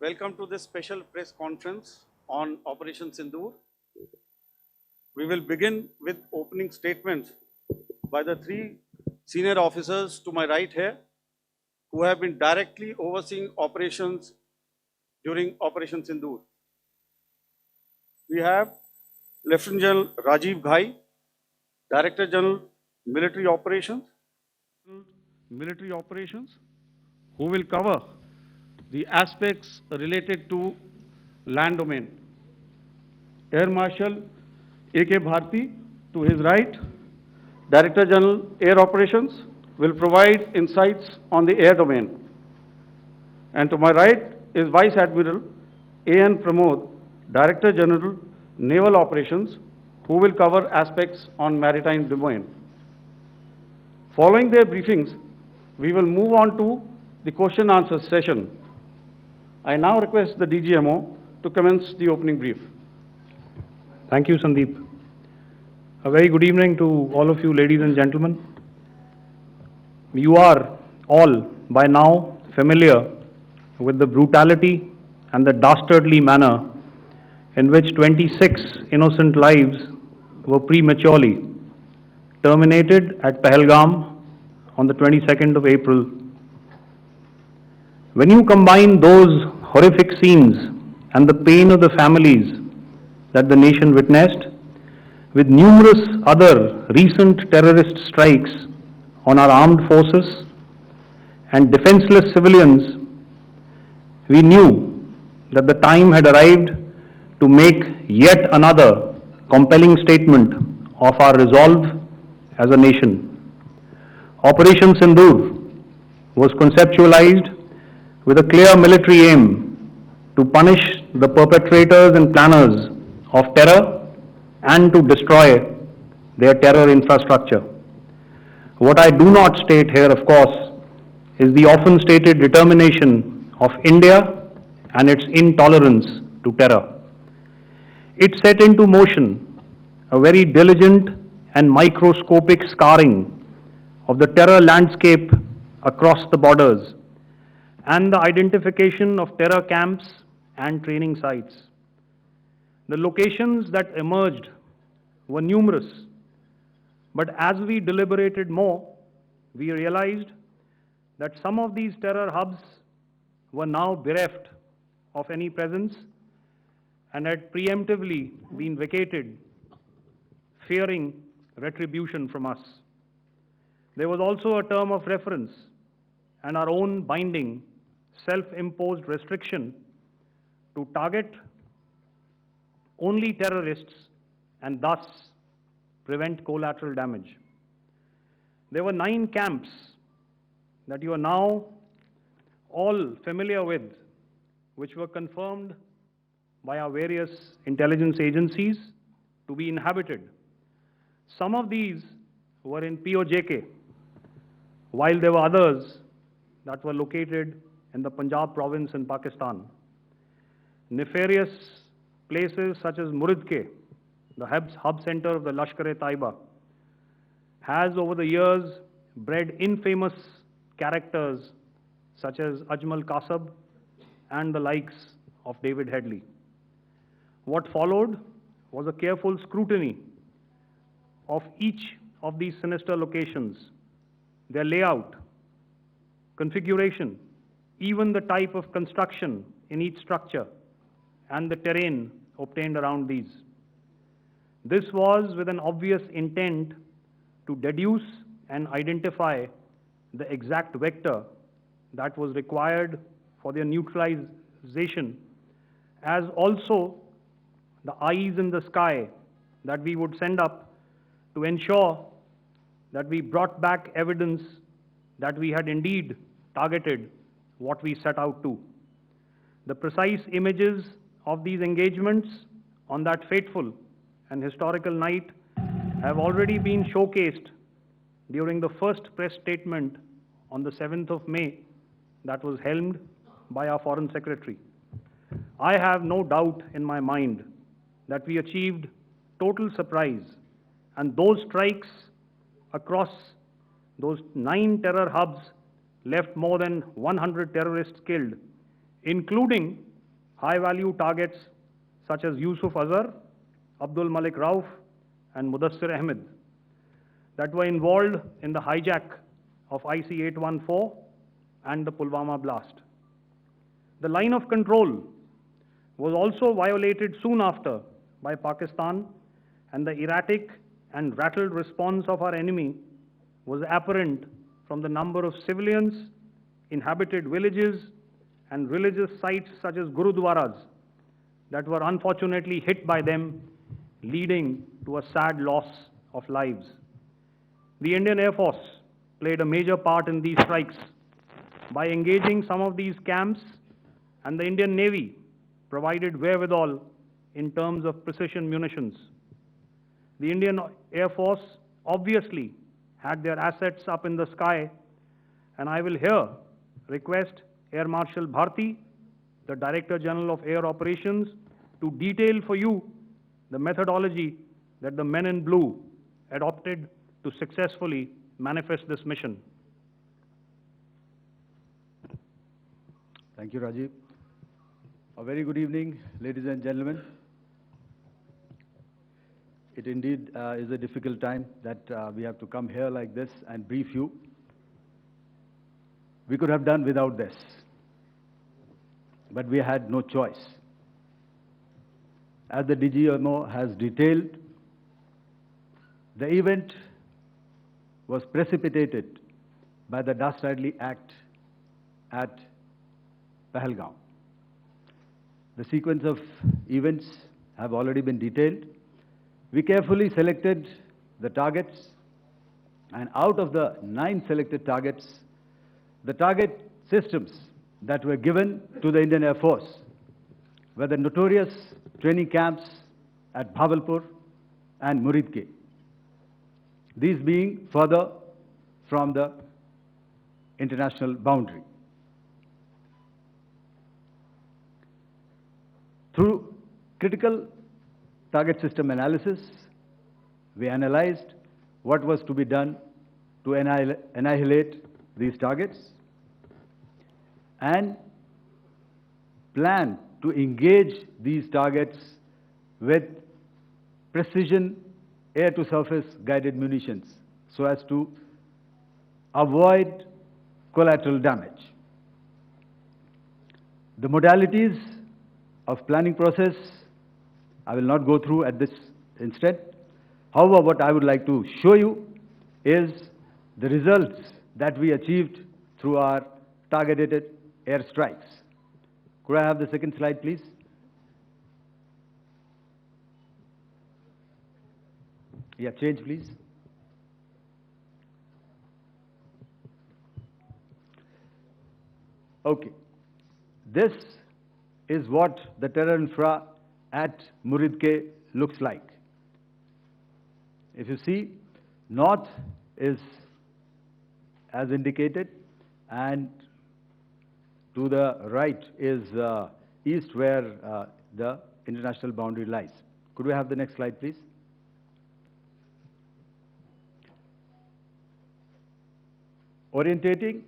Welcome to this special press conference on Operation Sindoor. We will begin with opening statements by the three senior officers to my right here, who have been directly overseeing operations during Operation Sindoor. We have Lieutenant General Rajiv Ghai, Director General Military Operations, who will cover the aspects related to land domain. Air Marshal A.K. Bharti, to his right, Director General Air Operations, will provide insights on the air domain. And to my right is Vice Admiral A.N. Pramod, Director General Naval Operations, who will cover aspects on maritime domain. Following their briefings, we will move on to the question answer session. I now request the DGMO to commence the opening brief. Thank you, Sandeep. A very good evening to all of you, ladies and gentlemen. You are all by now familiar with the brutality and the dastardly manner in which 26 innocent lives were prematurely terminated at Pahalgam on the 22nd of April. When you combine those horrific scenes and the pain of the families that the nation witnessed with numerous other recent terrorist strikes on our armed forces and defenseless civilians, we knew that the time had arrived to make yet another compelling statement of our resolve as a nation. Operation Sindoor was conceptualized with a clear military aim to punish the perpetrators and planners of terror and to destroy their terror infrastructure. What I do not state here, of course, is the often stated determination of India and its intolerance to terror. It set into motion a very diligent and microscopic scarring of the terror landscape across the borders and the identification of terror camps and training sites. The locations that emerged were numerous, but as we deliberated more, we realized that some of these terror hubs were now bereft of any presence and had preemptively been vacated, fearing retribution from us. There was also a term of reference and our own binding, self-imposed restriction to target only terrorists and thus prevent collateral damage. There were 9 camps that you are now all familiar with, which were confirmed by our various intelligence agencies to be inhabited. Some of these were in POJK, while there were others that were located in the Punjab province in Pakistan. Nefarious places such as Muridke, the hub center of the Lashkar-e-Taiba, has over the years bred infamous characters such as Ajmal Kasab and the likes of David Headley. What followed was a careful scrutiny of each of these sinister locations, their layout, configuration, even the type of construction in each structure, and the terrain obtained around these. This was with an obvious intent to deduce and identify the exact vector that was required for their neutralization, as also the eyes in the sky that we would send up to ensure that we brought back evidence that we had indeed targeted what we set out to. The precise images of these engagements on that fateful and historical night have already been showcased during the first press statement on the 7th of May that was helmed by our Foreign Secretary. I have no doubt in my mind that we achieved total surprise, and those strikes across those 9 terror hubs left more than 100 terrorists killed, including high-value targets such as Yusuf Azhar, Abdul Malik Rauf, and Mudassir Ahmed that were involved in the hijack of IC-814 and the Pulwama blast. The line of control was also violated soon after by Pakistan, and the erratic and rattled response of our enemy was apparent from the number of civilians, inhabited villages, and religious sites such as Gurudwaras that were unfortunately hit by them, leading to a sad loss of lives. The Indian Air Force played a major part in these strikes by engaging some of these camps, and the Indian Navy provided wherewithal in terms of precision munitions. The Indian Air Force obviously had their assets up in the sky, and I will here request Air Marshal Bharti, the Director General of Air Operations, to detail for you the methodology that the men in blue adopted to successfully manifest this mission. Thank you, Rajiv. A very good evening, ladies and gentlemen. It indeed is a difficult time that we have to come here like this and brief you. We could have done without this, but we had no choice. As the DGMO has detailed, the event was precipitated by the dastardly act at Pahalgam. The sequence of events have already been detailed. We carefully selected the targets, and out of the 9 selected targets, the target systems that were given to the Indian Air Force were the notorious training camps at Bhavalpur and Muridke, these being further from the international boundary. Through critical target system analysis, we analyzed what was to be done to annihilate these targets and plan to engage these targets with precision air-to-surface guided munitions so as to avoid collateral damage. The modalities of planning process I will not go through at this instant. However, what I would like to show you is the results that we achieved through our targeted airstrikes. Could I have the second slide, please? Yeah, change, please. Okay. This is what the terror infra at Muridke looks like. If you see, north is as indicated, and to the right is east, where the international boundary lies. Could we have the next slide, please? Orientating.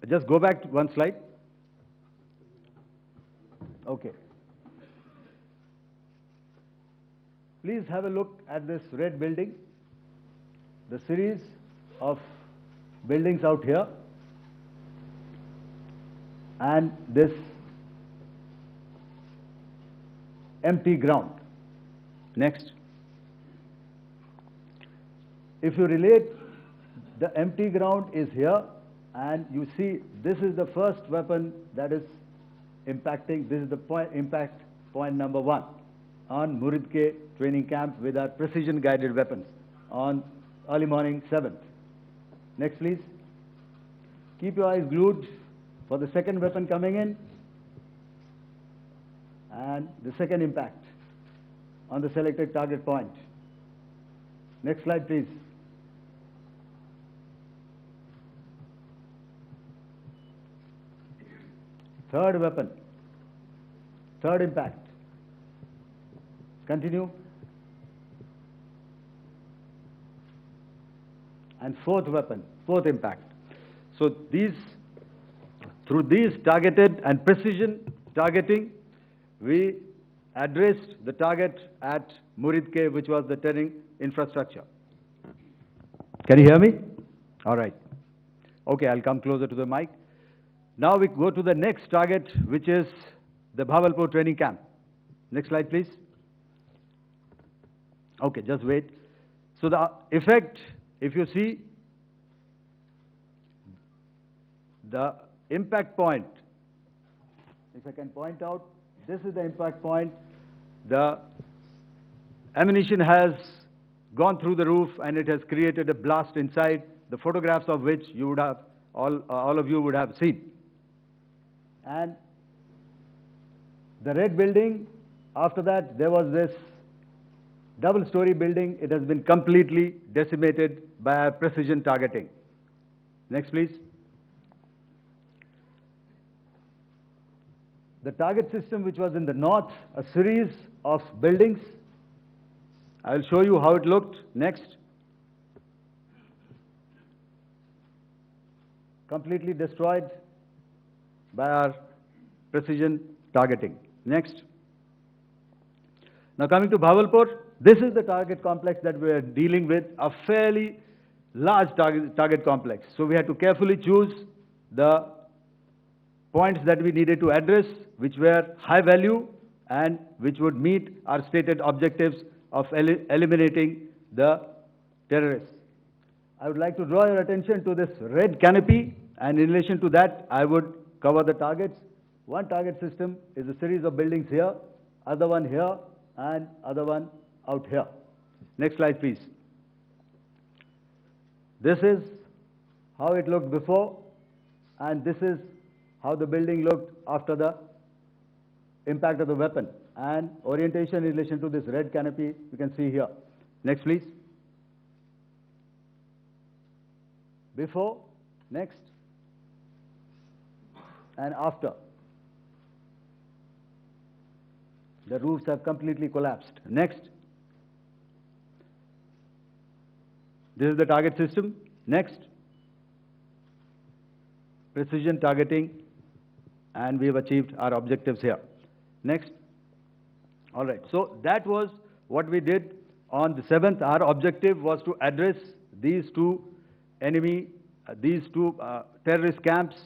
Just go back to one slide. Okay. Please have a look at this red building, the series of buildings out here, and this empty ground. Next. If you relate, the empty ground is here, and you see this is the first weapon that is impacting. This is the impact point number 1 on Muridke training camp with our precision guided weapons on early morning 7th. Next, please. Keep your eyes glued for the second weapon coming in and the second impact on the selected target point. Next slide, please. Third weapon, third impact. Continue. And fourth weapon, fourth impact. So these through these targeted and precision targeting, we addressed the target at Muridke, which was the turning infrastructure. Can you hear me? All right. Okay, I'll come closer to the mic. Now we go to the next target, which is the Bhavalpur training camp. Next slide, please. Okay, just wait. So the effect, if you see, the impact point, if I can point out, this is the impact point. The ammunition has gone through the roof and it has created a blast inside, the photographs of which you would have, all of you would have seen. And the red building, after that, there was this double-story building. It has been completely decimated by precision targeting. Next, please. The target system, which was in the north, a series of buildings. I will show you how it looked. Next. Completely destroyed by our precision targeting. Next. Now coming to Bhavalpur, this is the target complex that we are dealing with, a fairly large target complex. So we had to carefully choose the points that we needed to address, which were high value and which would meet our stated objectives of eliminating the terrorists. I would like to draw your attention to this red canopy, and in relation to that, I would cover the targets. One target system is a series of buildings here, other one here, and other one out here. Next slide, please. This is how it looked before, and this is how the building looked after the impact of the weapon. And orientation in relation to this red canopy, you can see here. Next, please. Before, next, and after. The roofs have completely collapsed. Next. This is the target system. Next. Precision targeting, and we have achieved our objectives here. Next. All right. So that was what we did on the 7th. Our objective was to address these two terrorist camps,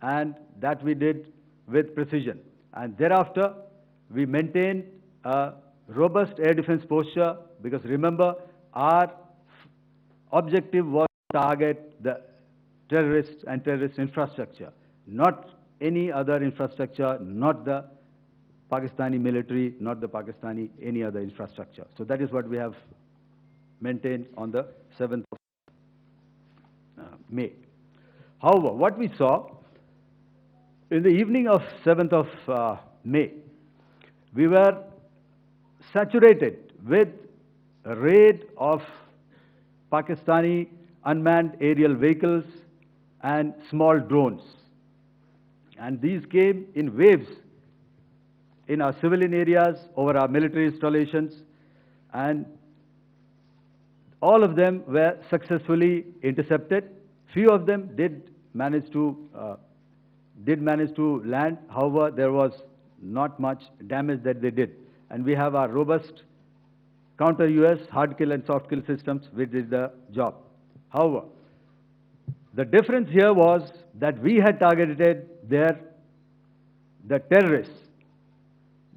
and that we did with precision. And thereafter, we maintained a robust air defense posture, because remember, our objective was to target the terrorists and terrorist infrastructure, not any other infrastructure, not the Pakistani military, not the Pakistani any other infrastructure. So that is what we have maintained on the 7th of May. However, what we saw in the evening of 7th of May, we were saturated with a raid of Pakistani unmanned aerial vehicles and small drones. And these came in waves in our civilian areas, over our military installations, and all of them were successfully intercepted. Few of them did manage to land. However, there was not much damage that they did. And we have our robust counter-US hard kill and soft kill systems which did the job. However, the difference here was that we had targeted the terrorists.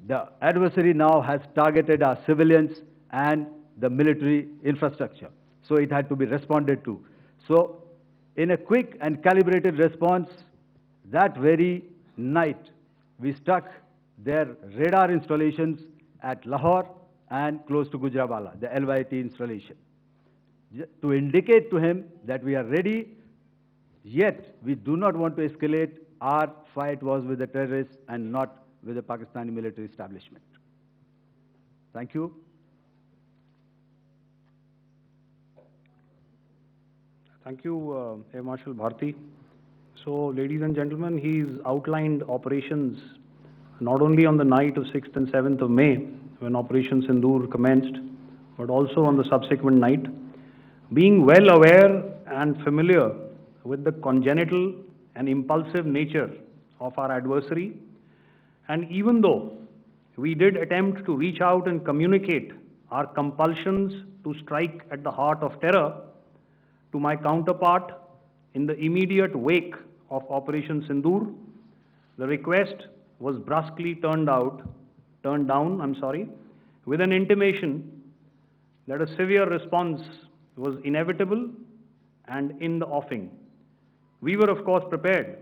The adversary now has targeted our civilians and the military infrastructure. So it had to be responded to. So in a quick and calibrated response, that very night, we struck their radar installations at Lahore and close to Gujranwala, the LYT installation, to indicate to him that we are ready, yet we do not want to escalate. Our fight was with the terrorists and not with the Pakistani military establishment. Thank you. Thank you, Air Marshal Bharti. So, ladies and gentlemen, he's outlined operations not only on the night of 6th and 7th of May, when Operation Sindoor commenced, but also on the subsequent night. Being well aware and familiar with the congenital and impulsive nature of our adversary, and even though we did attempt to reach out and communicate our compulsions to strike at the heart of terror to my counterpart in the immediate wake of Operation Sindoor, the request was brusquely turned down, with an intimation that a severe response was inevitable and in the offing. We were, of course, prepared.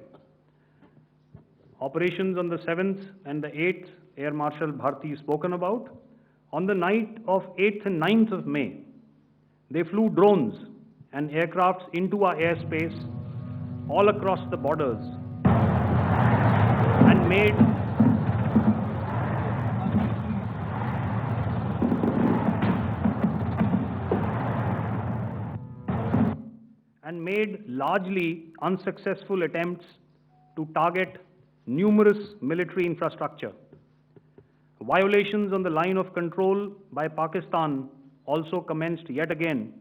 Operations on the 7th and the 8th, Air Marshal Bharti spoken about. On the night of 8th and 9th of May, they flew drones and aircrafts into our airspace all across the borders and made largely unsuccessful attempts to target numerous military infrastructure. Violations on the line of control by Pakistan also commenced yet again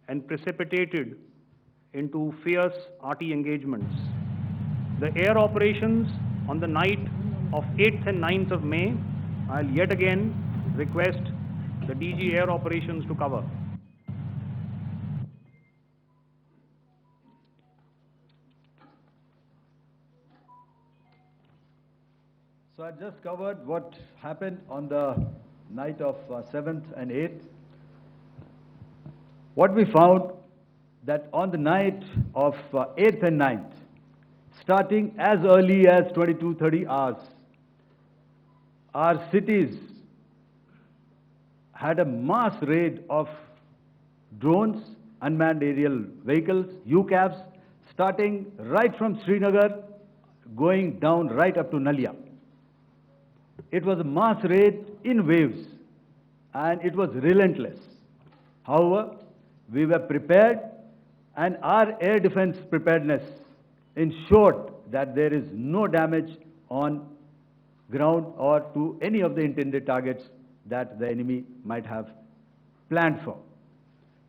and precipitated into fierce arty engagements. The air operations on the night of 8th and 9th of May, I'll yet again request the DG Air Operations to cover. So I just covered what happened on the night of 7th and 8th. What we found that on the night of 8th and 9th, starting as early as 22:30 hours, our cities had a mass raid of drones, unmanned aerial vehicles, UCAVs, starting right from Srinagar, going down right up to Nalia. It was a mass raid in waves, and it was relentless. However, we were prepared, and our air defense preparedness ensured that there is no damage on ground or to any of the intended targets that the enemy might have planned for.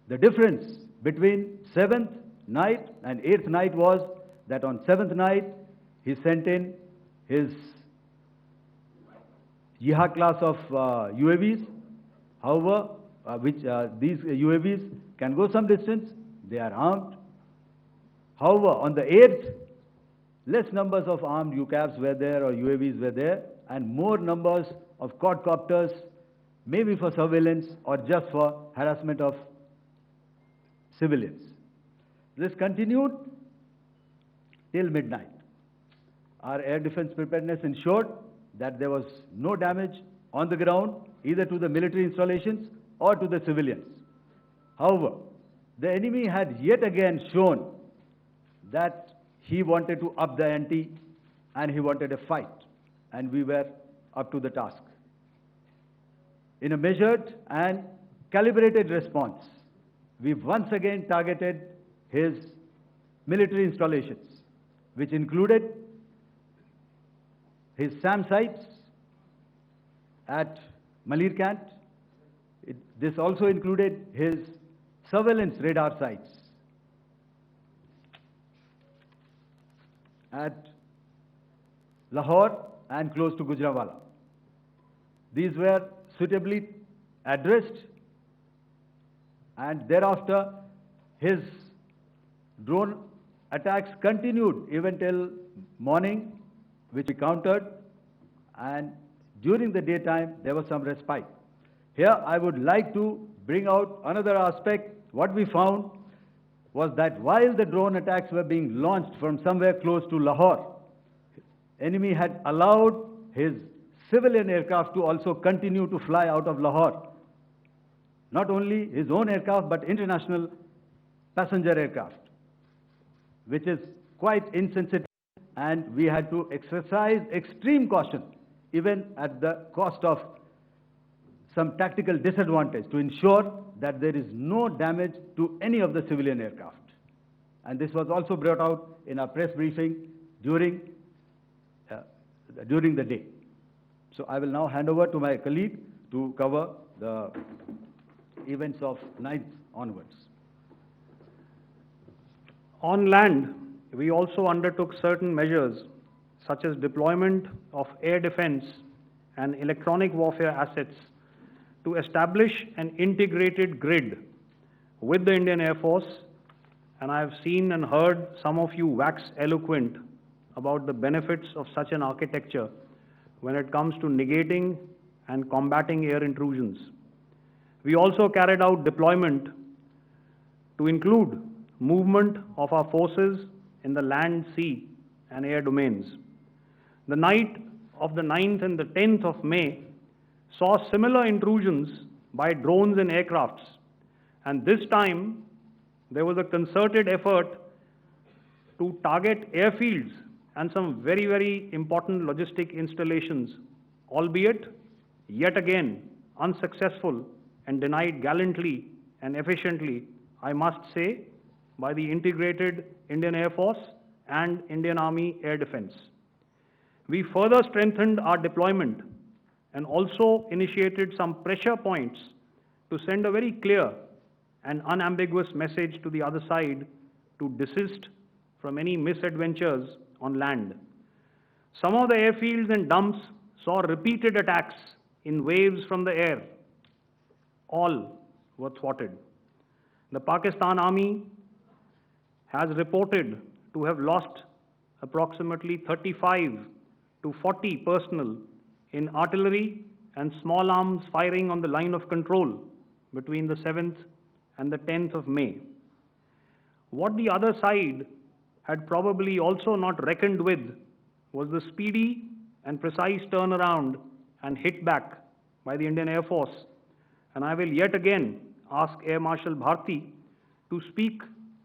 The difference between 7th night and 8th night was that on 7th night, he sent in his Jihad class of UAVs, however, these UAVs can go some distance, they are armed. However, on the 8th, less numbers of armed UCAVs were there or UAVs were there, and more numbers of quadcopters, maybe for surveillance or just for harassment of civilians. This continued till midnight. Our air defense preparedness ensured that there was no damage on the ground, either to the military installations or to the civilians. However, the enemy had yet again shown that he wanted to up the ante and he wanted a fight, and we were up to the task. In a measured and calibrated response, we once again targeted his military installations, which included his SAM sites at Malirkant. This also included his surveillance radar sites at Lahore and close to Gujranwala. These were suitably addressed, and thereafter his drone attacks continued even till morning, which we countered, and during the daytime there was some respite. Here I would like to bring out another aspect. What we found was that while the drone attacks were being launched from somewhere close to Lahore, enemy had allowed his civilian aircraft to also continue to fly out of Lahore. Not only his own aircraft, but international passenger aircraft, which is quite insensitive, and we had to exercise extreme caution, even at the cost of some tactical disadvantage, to ensure that there is no damage to any of the civilian aircraft. And this was also brought out in our press briefing during the day. So I will now hand over to my colleague to cover the events of 9th onwards. On land, we also undertook certain measures such as deployment of air defense and electronic warfare assets, to establish an integrated grid with the Indian Air Force, and I have seen and heard some of you wax eloquent about the benefits of such an architecture when it comes to negating and combating air intrusions. We also carried out deployment to include movement of our forces in the land, sea, and air domains. The night of the 9th and the 10th of May saw similar intrusions by drones and aircrafts, and this time there was a concerted effort to target airfields and some very, very important logistic installations, albeit yet again unsuccessful and denied gallantly and efficiently, I must say, by the integrated Indian Air Force and Indian Army Air Defense. We further strengthened our deployment and also initiated some pressure points to send a very clear and unambiguous message to the other side to desist from any misadventures on land. Some of the airfields and dumps saw repeated attacks in waves from the air. All were thwarted. The Pakistan Army has reported to have lost approximately 35 to 40 personnel in artillery and small arms firing on the line of control between the 7th and the 10th of May. What the other side had probably also not reckoned with was the speedy and precise turnaround and hit back by the Indian Air Force. And I will yet again ask Air Marshal Bharti to speak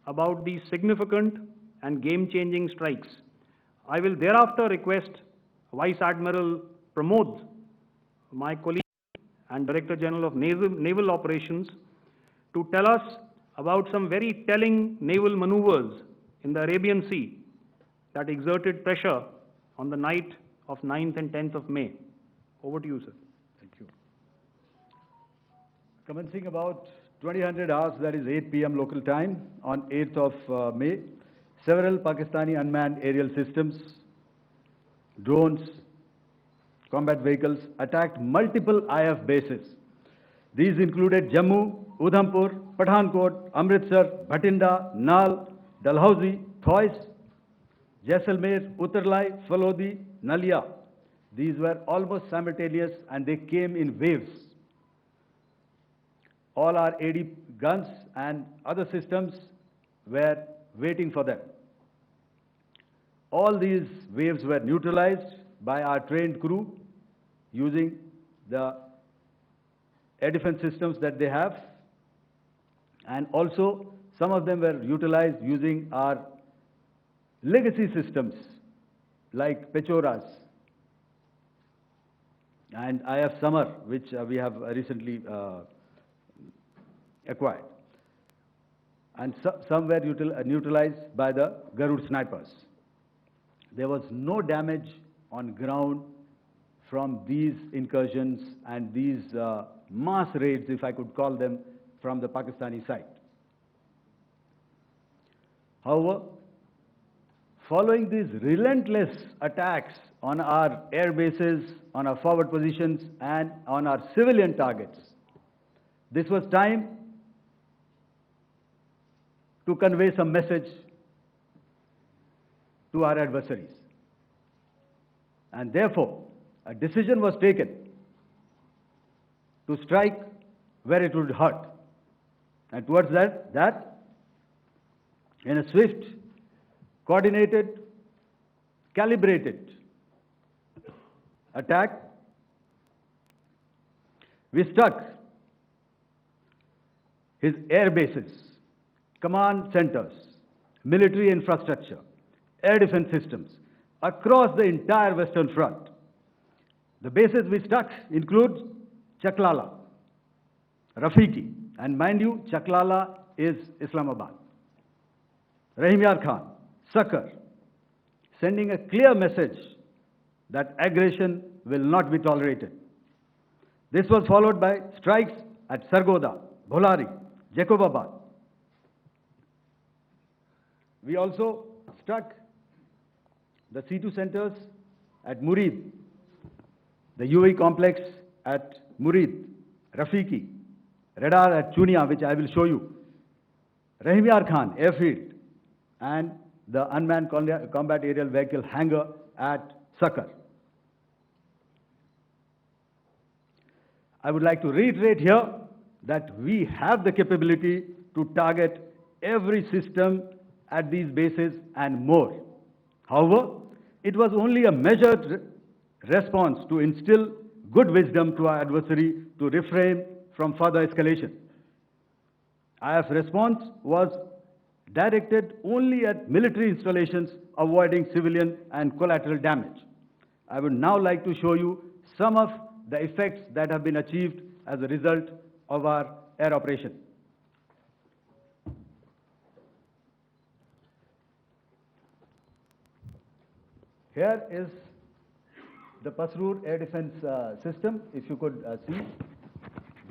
about these significant and game-changing strikes. I will thereafter request Vice Admiral Pramod, my colleague and Director General of Naval Operations, to tell us about some very telling naval maneuvers in the Arabian Sea that exerted pressure on the night of 9th and 10th of May. Over to you, sir. Thank you. Commencing about 2000 hours, that is 8 p.m. local time, on 8th of May, several Pakistani unmanned aerial systems, drones, combat vehicles attacked multiple IF bases. These included Jammu, Udhampur, Pathankot, Amritsar, Bhatinda, Nal, Dalhousie, Thois, Jaisalmer, Uttarlai, Falodi, Nalia. These were almost simultaneous and they came in waves. All our AD guns and other systems were waiting for them. All these waves were neutralized by our trained crew using the air defense systems that they have, and also some of them were utilized using our legacy systems like Pechoras and IF Summer, which we have recently acquired. And some were neutralized by the Garud snipers. There was no damage on ground from these incursions and these mass raids, if I could call them, from the Pakistani side. However, following these relentless attacks on our air bases, on our forward positions, and on our civilian targets, this was time to convey some message to our adversaries. And therefore, a decision was taken to strike where it would hurt. And towards that, in a swift, coordinated, calibrated attack, we struck his air bases, command centers, military infrastructure, air defense systems across the entire Western Front. The bases we struck include Chaklala, Rafiki, and mind you, Chaklala is Islamabad, Rahim Yar Khan, Sakar, sending a clear message that aggression will not be tolerated. This was followed by strikes at Sargoda, Bholari, Jacobabad. We also struck the C2 centers at Murid, the UAE complex at Murid, Rafiki, radar at Chunia, which I will show you, Rahimyar Khan airfield, and the unmanned combat aerial vehicle hangar at Sakar. I would like to reiterate here that we have the capability to target every system at these bases and more. However, it was only a measured response to instill good wisdom to our adversary to refrain from further escalation. IF's response was directed only at military installations, avoiding civilian and collateral damage. I would now like to show you some of the effects that have been achieved as a result of our air operation. Here is the Pasrur air defense system, if you could see.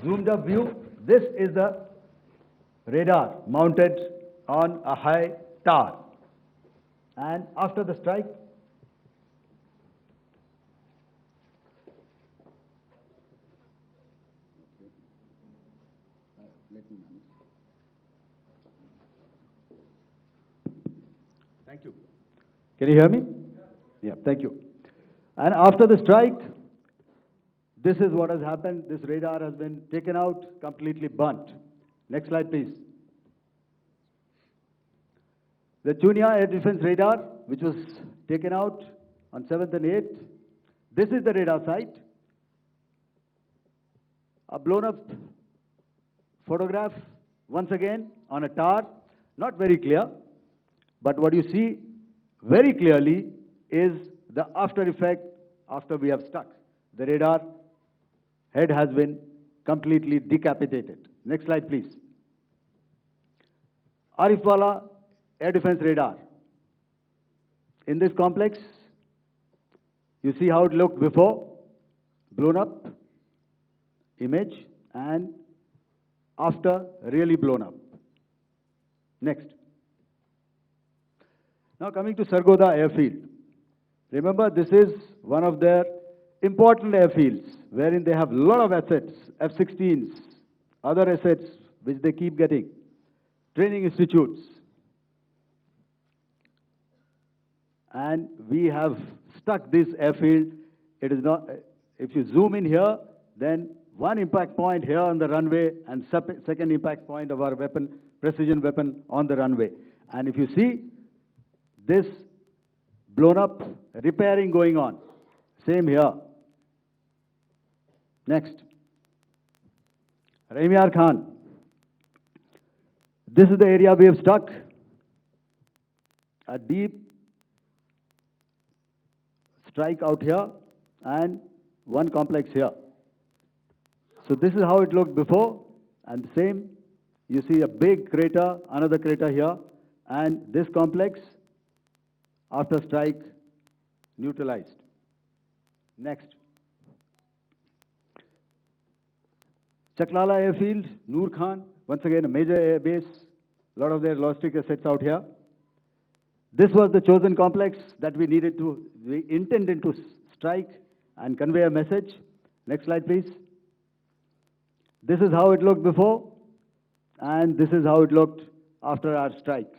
Zoomed up view, this is the radar mounted on a high tower. And after the strike, thank you. Can you hear me? Yeah, thank you. And after the strike, this is what has happened. This radar has been taken out, completely burnt. Next slide, please. The Chunia air defense radar, which was taken out on 7th and 8th. This is the radar site. A blown up photograph, once again, on a tower. Not very clear, but what you see very clearly is the after effect after we have struck. The radar head has been completely decapitated. Next slide, please. Arifwala air defense radar. In this complex, you see how it looked before, blown up image, and after really blown up. Next. Now coming to Sargodha airfield. Remember, this is one of their important airfields wherein they have a lot of assets, F-16s, other assets which they keep getting, training institutes. And we have stuck this airfield. It is not, if you zoom in here, then one impact point here on the runway and second impact point of our weapon, precision weapon on the runway. And if you see this blown up, repairing going on. Same here. Next. Rahimyar Khan. This is the area we have struck. A deep strike out here and one complex here. So this is how it looked before, and the same. You see a big crater, another crater here, and this complex after strike neutralized. Next. Chaklala airfield, Noor Khan, once again a major air base, a lot of their logistic assets out here. This was the chosen complex that we intended to strike and convey a message. Next slide, please. This is how it looked before, and this is how it looked after our strike.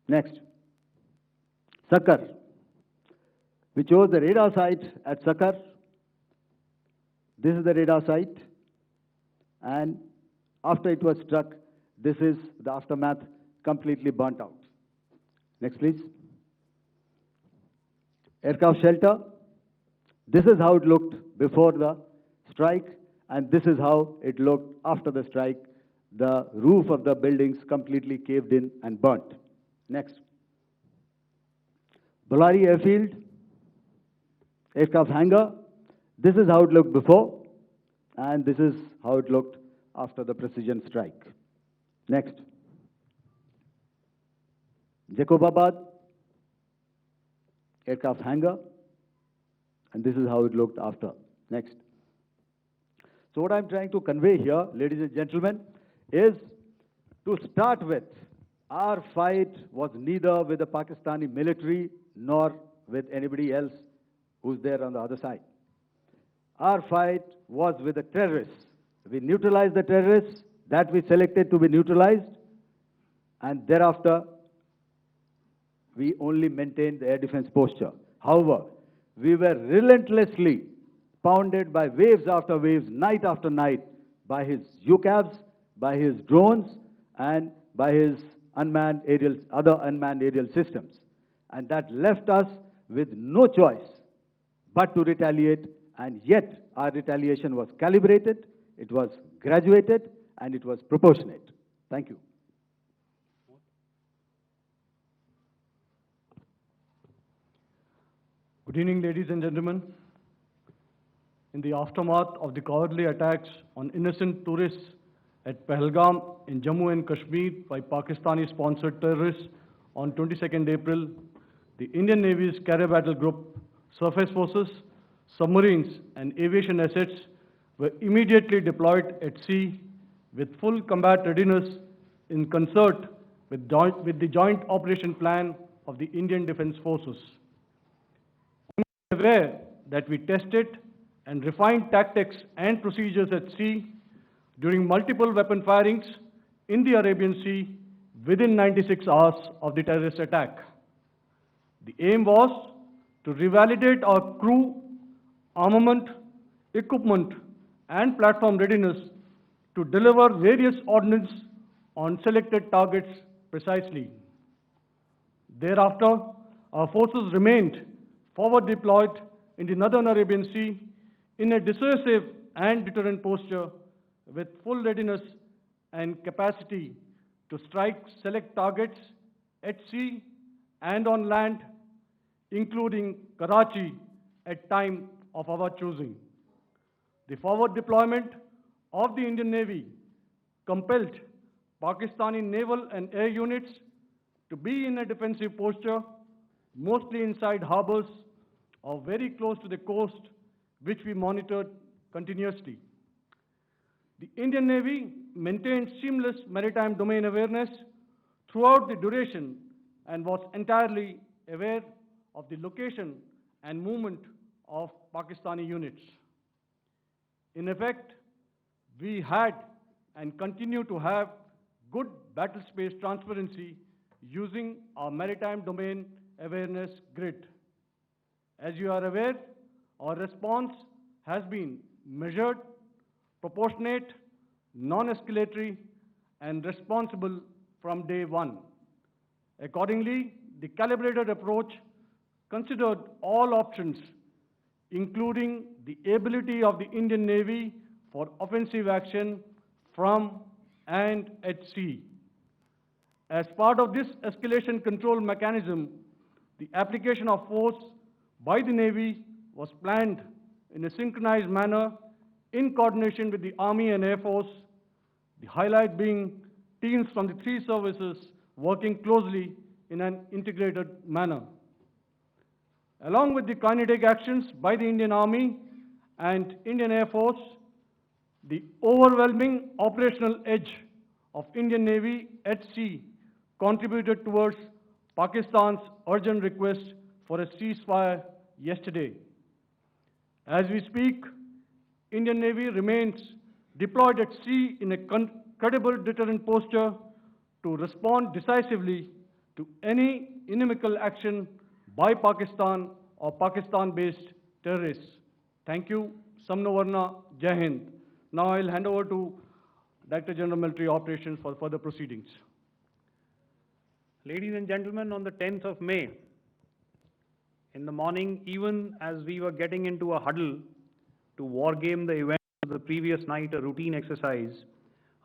Next. Sakar. We chose the radar site at Sakar. This is the radar site, and after it was struck, this is the aftermath, completely burnt out. Next, please. Aircraft shelter. This is how it looked before the strike, and this is how it looked after the strike. The roof of the buildings completely caved in and burnt. Next. Bolari airfield, aircraft hangar. This is how it looked before, and this is how it looked after the precision strike. Next. Jacobabad, aircraft hangar, and this is how it looked after. Next. So what I'm trying to convey here, ladies and gentlemen, is to start with, Our fight was neither with the Pakistani military nor with anybody else who's there on the other side. Our fight was with the terrorists. We neutralized the terrorists that we selected to be neutralized, and thereafter we only maintained the air defense posture. However, we were relentlessly pounded by waves after waves, night after night, by his UCAVs, by his drones, and by his other unmanned aerial systems. And that left us with no choice but to retaliate, and yet our retaliation was calibrated, it was graduated, and it was proportionate. Thank you. Good evening, ladies and gentlemen. In the aftermath of the cowardly attacks on innocent tourists at Pahalgam in Jammu and Kashmir by Pakistani-sponsored terrorists on 22nd April, the Indian Navy's Carrier Battle Group, surface forces, submarines, and aviation assets were immediately deployed at sea with full combat readiness in concert with the joint operation plan of the Indian Defence Forces. I'm aware that we tested and refined tactics and procedures at sea during multiple weapon firings in the Arabian Sea within 96 hours of the terrorist attack. The aim was to revalidate our crew, armament, equipment, and platform readiness to deliver various ordnance on selected targets precisely. Thereafter, our forces remained forward deployed in the Northern Arabian Sea in a dissuasive and deterrent posture with full readiness and capacity to strike select targets at sea and on land, including Karachi at time of our choosing. The forward deployment of the Indian Navy compelled Pakistani naval and air units to be in a defensive posture, mostly inside harbors or very close to the coast, which we monitored continuously. The Indian Navy maintained seamless maritime domain awareness throughout the duration and was entirely aware of the location and movement of Pakistani units. In effect, we had and continue to have good battle space transparency using our maritime domain awareness grid. As you are aware, our response has been measured, proportionate, non-escalatory, and responsible from day one. Accordingly, the calibrated approach considered all options, including the ability of the Indian Navy for offensive action from and at sea. As part of this escalation control mechanism, the application of force by the Navy was planned in a synchronized manner in coordination with the Army and Air Force, the highlight being teams from the three services working closely in an integrated manner. Along with the kinetic actions by the Indian Army and Indian Air Force, the overwhelming operational edge of Indian Navy at sea contributed towards Pakistan's urgent request for a ceasefire yesterday. As we speak, Indian Navy remains deployed at sea in a credible deterrent posture to respond decisively to any inimical action by Pakistan or Pakistan-based terrorists. Thank you. Samno Varna, Jai Hind. Now I'll hand over to Director General Military Operations for further proceedings. Ladies and gentlemen, on the 10th of May, in the morning, even as we were getting into a huddle to wargame the event of the previous night, a routine exercise,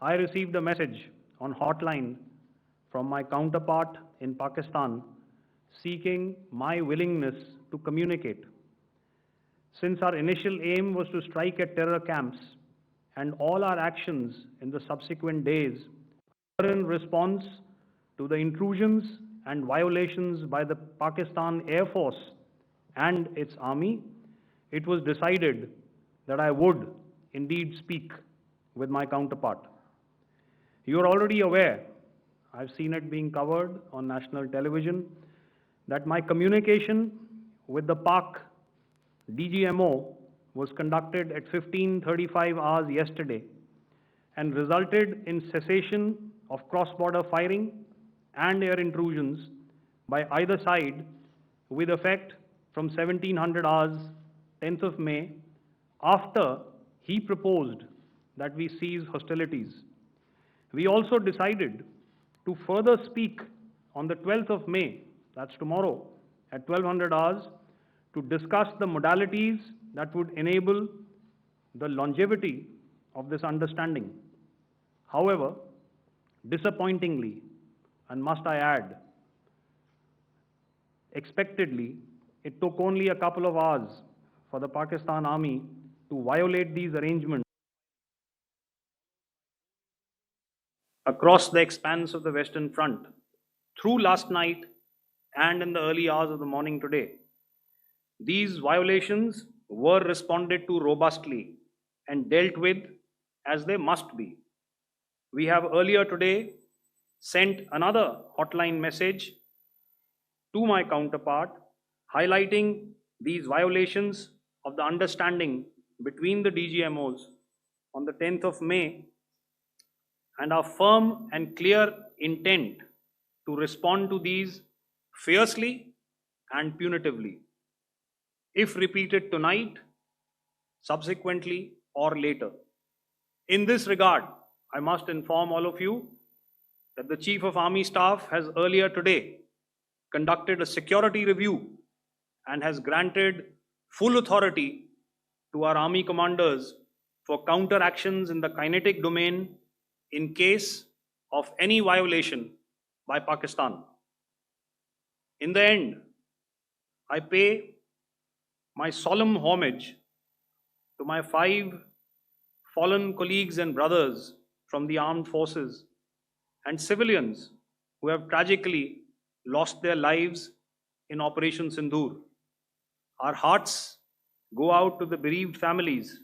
I received a message on hotline from my counterpart in Pakistan seeking my willingness to communicate. Since our initial aim was to strike at terror camps, and all our actions in the subsequent days were in response to the intrusions and violations by the Pakistan Air Force and its army, it was decided that I would indeed speak with my counterpart. You are already aware I've seen it being covered on national television, that my communication with the Pak DGMO was conducted at 15:35 hours yesterday and resulted in cessation of cross-border firing and air intrusions by either side with effect from 1700 hours 10th of May, after he proposed that we cease hostilities. We also decided to further speak on the 12th of May, that's tomorrow, at 1200 hours, to discuss the modalities that would enable the longevity of this understanding. However, disappointingly, and must I add, expectedly, it took only a couple of hours for the Pakistan Army to violate these arrangements across the expanse of the Western Front through last night and in the early hours of the morning today. These violations were responded to robustly and dealt with as they must be. We have earlier today sent another hotline message to my counterpart highlighting these violations of the understanding between the DGMOs on the 10th of May and our firm and clear intent to respond to these fiercely and punitively, if repeated tonight, subsequently, or later. In this regard, I must inform all of you that the Chief of Army Staff has earlier today conducted a security review and has granted full authority to our Army commanders for counter actions in the kinetic domain in case of any violation by Pakistan. In the end, I pay my solemn homage to my 5 fallen colleagues and brothers from the armed forces and civilians who have tragically lost their lives in Operation Sindoor. Our hearts go out to the bereaved families,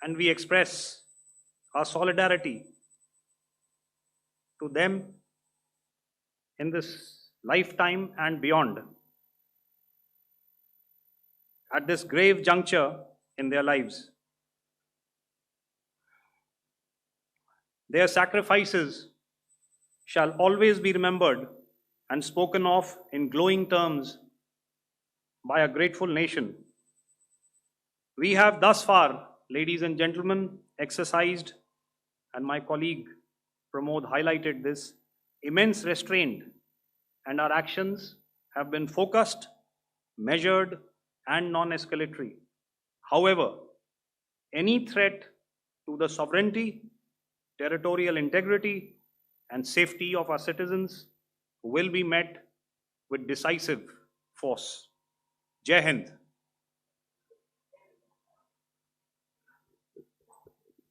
and we express our solidarity to them in this lifetime and beyond, at this grave juncture in their lives. Their sacrifices shall always be remembered and spoken of in glowing terms by a grateful nation. We have thus far, ladies and gentlemen, exercised, and my colleague Pramod highlighted this, immense restraint, and our actions have been focused, measured, and non-escalatory. However, any threat to the sovereignty, territorial integrity, and safety of our citizens will be met with decisive force. Jai Hind.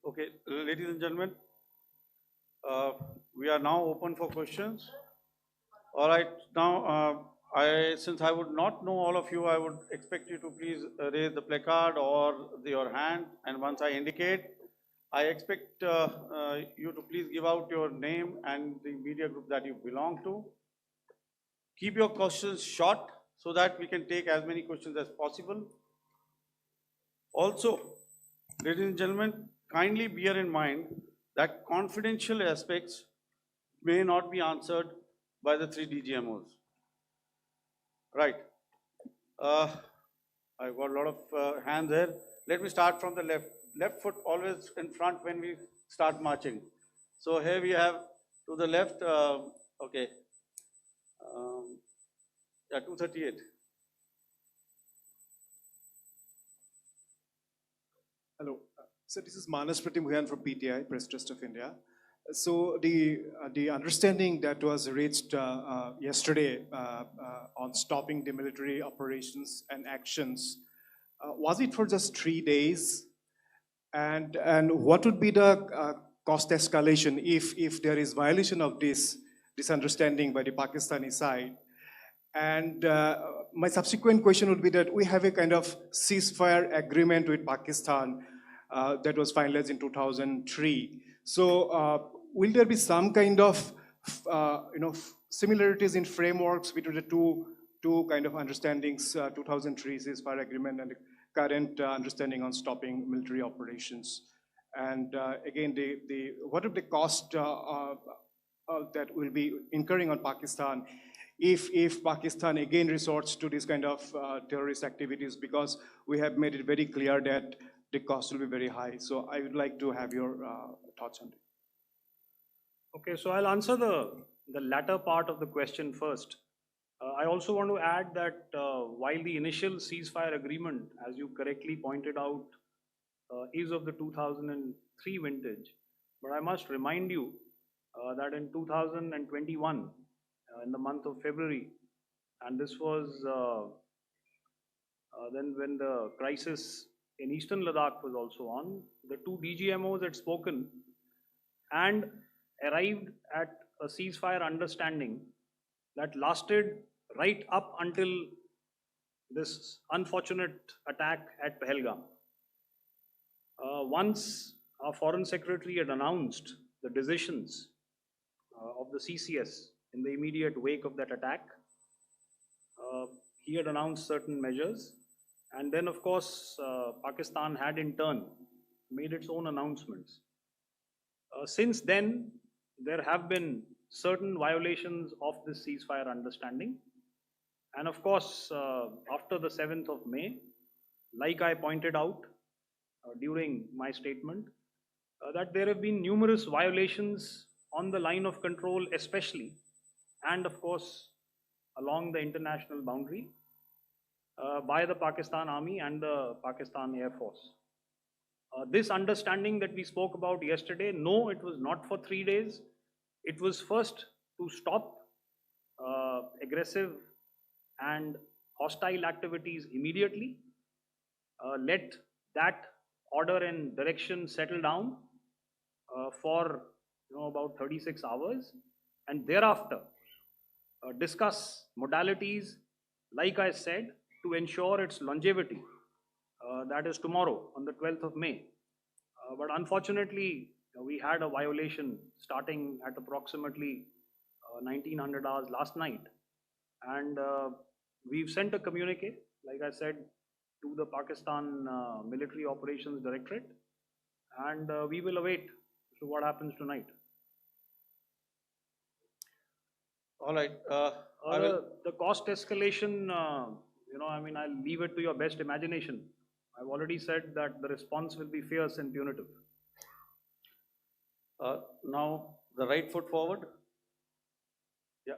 Okay, ladies and gentlemen, we are now open for questions. All right, now since I would not know all of you, I would expect you to please raise the placard or your hand, and once I indicate, I expect you to please give out your name and the media group that you belong to. Keep your questions short so that we can take as many questions as possible. Also, ladies and gentlemen, kindly bear in mind that confidential aspects may not be answered by the 3 DGMOs. Right. I've got a lot of hands here. Let me start from the left. Left foot always in front when we start marching. So here we have to the left, okay, yeah, 238. Hello. So this is Manas Pratimugyan from PTI, Press Trust of India. So the understanding that was reached yesterday on stopping the military operations and actions, was it for just 3 days? And what would be the cost escalation if there is violation of this understanding by the Pakistani side? And my subsequent question would be that we have a kind of ceasefire agreement with Pakistan that was finalized in 2003. So will there be some kind of similarities in frameworks between the two kind of understandings, 2003 ceasefire agreement and the current understanding on stopping military operations? And again, what are the cost that will be incurring on Pakistan if Pakistan again resorts to this kind of terrorist activities, because we have made it very clear that the cost will be very high. So I would like to have your thoughts on it. Okay, so I'll answer the latter part of the question first. I also want to add that while the initial ceasefire agreement, as you correctly pointed out, is of the 2003 vintage, but I must remind you that in 2021, in the month of February, and this was then when the crisis in eastern Ladakh was also on, the two DGMOs had spoken and arrived at a ceasefire understanding that lasted right up until this unfortunate attack at Pahalgam. Once our Foreign Secretary had announced the decisions of the CCS in the immediate wake of that attack, he had announced certain measures, and then of course Pakistan had in turn made its own announcements. Since then, there have been certain violations of this ceasefire understanding, and of course after the 7th of May, like I pointed out during my statement, that there have been numerous violations on the line of control especially, and of course along the international boundary by the Pakistan Army and the Pakistan Air Force. This understanding that we spoke about yesterday, no, it was not for 3 days. It was first to stop aggressive and hostile activities immediately, let that order and direction settle down for about 36 hours, and thereafter discuss modalities, like I said, to ensure its longevity. That is tomorrow on the 12th of May. But unfortunately, we had a violation starting at approximately 1900 hours last night, and we've sent a communique, like I said, to the Pakistan Military Operations Directorate, and we will await what happens tonight. All right. The cost escalation, I'll leave it to your best imagination. I've already said that the response will be fierce and punitive. Now, the right foot forward. Yeah.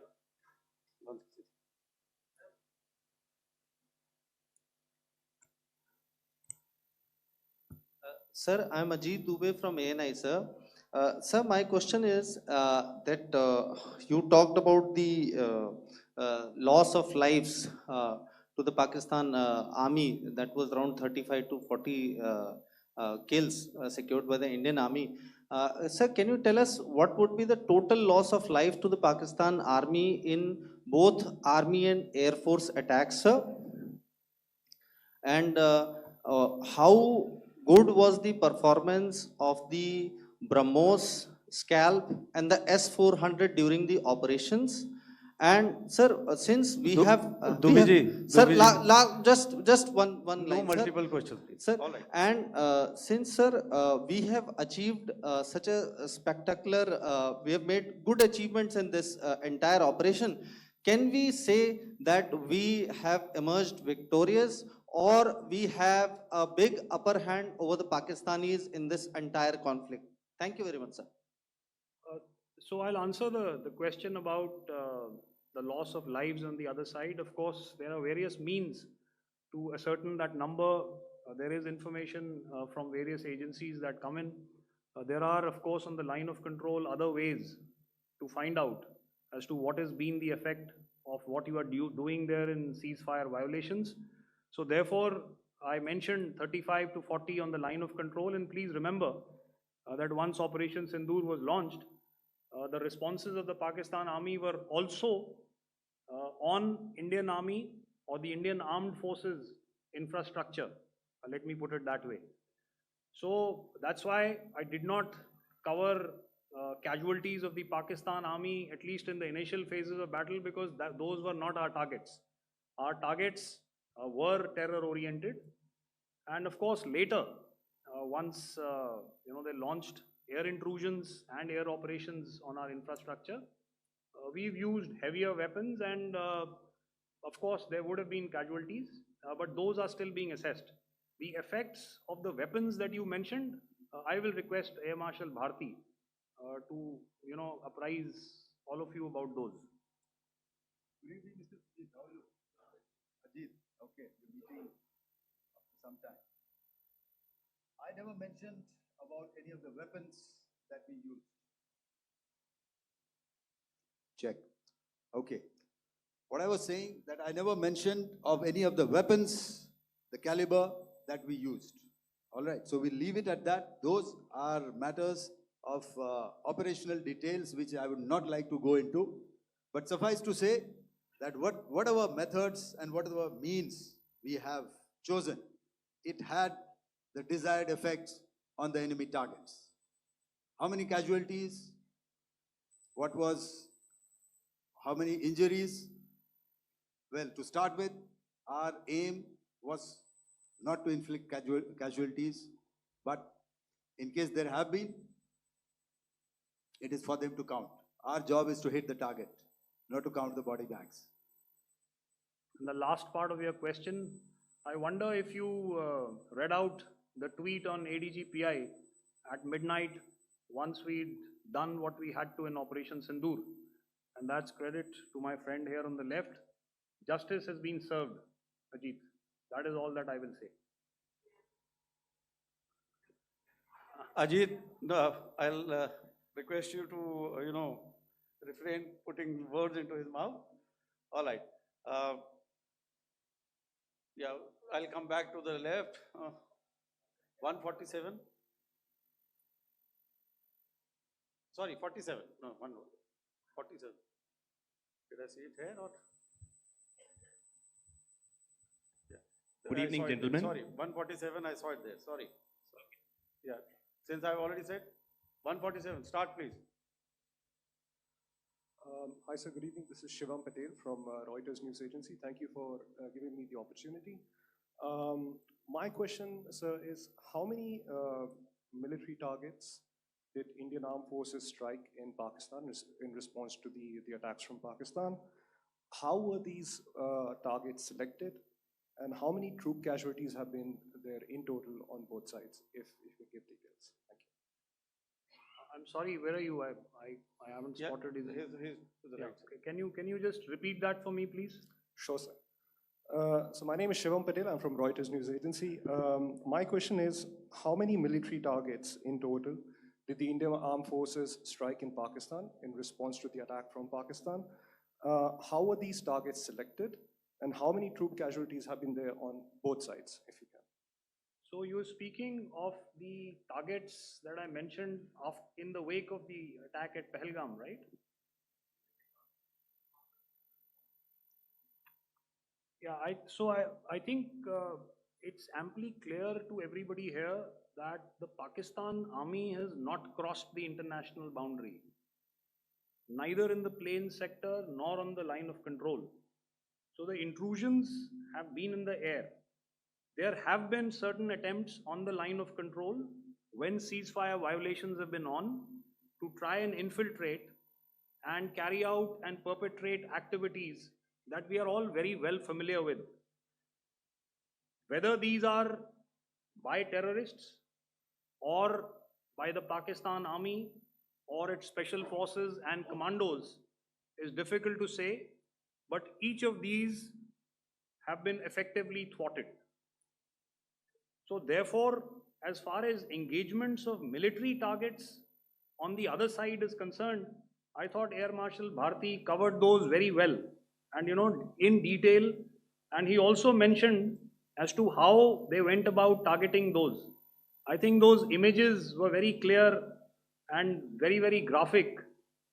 Sir, I'm Ajit Dubey from ANI, sir. Sir, my question is that you talked about the loss of lives to the Pakistan army, that was around 35 to 40 kills secured by the Indian army. Sir, can you tell us what would be the total loss of life to the Pakistan army in both army and air force attacks, sir? And how good was the performance of the BrahMos, Scalp and the S-400 during the operations? And sir, since we have sir, just one line. No multiple questions, please. Sir, all right. and since sir, we have achieved such a spectacular, we have made good achievements in this entire operation. Can we say that we have emerged victorious, or we have a big upper hand over the Pakistanis in this entire conflict? Thank you very much, sir. So I'll answer the question about the loss of lives on the other side. Of course, there are various means to ascertain that number. There is information from various agencies that come in. There are, of course, on the line of control, other ways to find out as to what has been the effect of what you are doing there in ceasefire violations. So therefore, I mentioned 35 to 40 on the line of control, and please remember that once Operation Sindoor was launched, the responses of the Pakistan Army were also on Indian Army or the Indian Armed Forces infrastructure. Let me put it that way. So that's why I did not cover casualties of the Pakistan army, at least in the initial phases of battle, because those were not our targets. Our targets were terror oriented. And of course, later, once they launched air intrusions and air operations on our infrastructure, we've used heavier weapons, and of course, there would have been casualties, but those are still being assessed. The effects of the weapons that you mentioned, I will request Air Marshal Bharti to apprise all of you about those. Good evening, Mr. Ajit. How are you? Ajit, okay, you're meeting after some time. I never mentioned about any of the weapons that we used. Check. Okay. What I was saying that I never mentioned of any of the weapons, the caliber that we used. All right. So we'll leave it at that. Those are matters of operational details which I would not like to go into. But suffice to say that whatever methods and whatever means we have chosen, it had the desired effects on the enemy targets. How many casualties? How many injuries? Well, to start with, our aim was not to inflict casualties, but in case there have been, it is for them to count. Our job is to hit the target, not to count the body bags. And the last part of your question, I wonder if you read out the tweet on ADGPI at midnight once we'd done what we had to in Operation Sindoor. And that's credit to my friend here on the left. Justice has been served, Ajit. That is all that I will say. Ajit, I'll request you to, refrain putting words into his mouth. All right. Yeah, I'll come back to the left. 147. Sorry, 47. No, 47. Did I see it here or? Yeah. Good evening, gentlemen. Sorry, 147. I saw it there. Sorry. Yeah. Since I've already said 147. Start, please. Hi, sir. Good evening. This is Shivam Patel from Reuters News Agency. Thank you for giving me the opportunity. My question, sir, is how many military targets did Indian Armed Forces strike in Pakistan in response to the attacks from Pakistan? How were these targets selected? And how many troop casualties have been there in total on both sides, if you give details? Thank you. I'm sorry, where are you? I haven't spotted his. He's to the right. Okay. Can you just repeat that for me, please? Sure, sir. So my name is Shivam Patel. I'm from Reuters News Agency. My question is, how many military targets in total did the Indian Armed Forces strike in Pakistan in response to the attack from Pakistan? How were these targets selected? And how many troop casualties have been there on both sides, if you can? So you're speaking of the targets that I mentioned in the wake of the attack at Pahalgam, right? Yeah, I think it's amply clear to everybody here that the Pakistan army has not crossed the international boundary, neither in the plain sector nor on the line of control. So the intrusions have been in the air. There have been certain attempts on the line of control when ceasefire violations have been on to try and infiltrate and carry out and perpetrate activities that we are all very well familiar with. Whether these are by terrorists or by the Pakistan army or its special forces and commandos is difficult to say, but each of these have been effectively thwarted. So therefore, as far as engagements of military targets on the other side is concerned, I thought Air Marshal Bharti covered those very well and in detail, and he also mentioned as to how they went about targeting those. I think those images were very clear and very, very graphic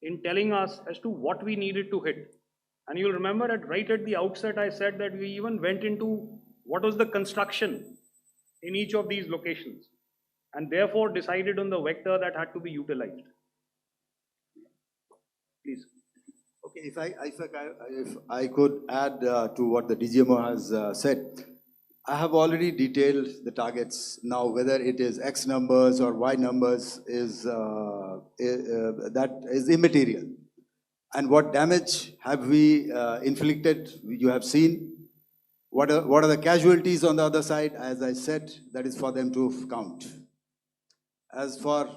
in telling us as to what we needed to hit. And you'll remember right at the outset, I said that we even went into what was the construction in each of these locations, and therefore decided on the vector that had to be utilized. Please. Okay, if I could add to what the DGMO has said, I have already detailed the targets. Now, whether it is X numbers or Y numbers is that is immaterial. And what damage have we inflicted? You have seen. What are the casualties on the other side? As I said, that is for them to count. As far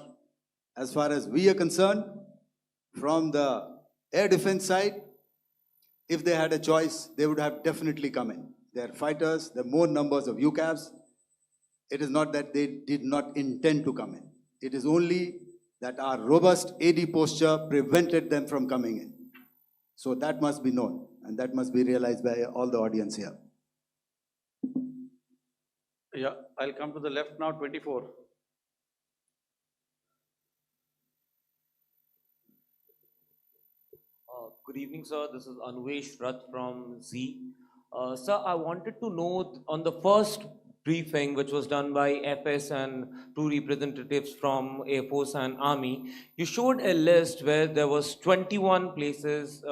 as we are concerned, from the air defense side, if they had a choice, they would have definitely come in. They are fighters, there are more numbers of UCAVs. It is not that they did not intend to come in. It is only that our robust AD posture prevented them from coming in. So that must be known, and that must be realized by all the audience here. Yeah, I'll come to the left now, 24. Good evening, sir. This is Anvesh Rath from Z. Sir, I wanted to know on the first briefing, which was done by FS and two representatives from Air Force and Army, you showed a list where there was 21 places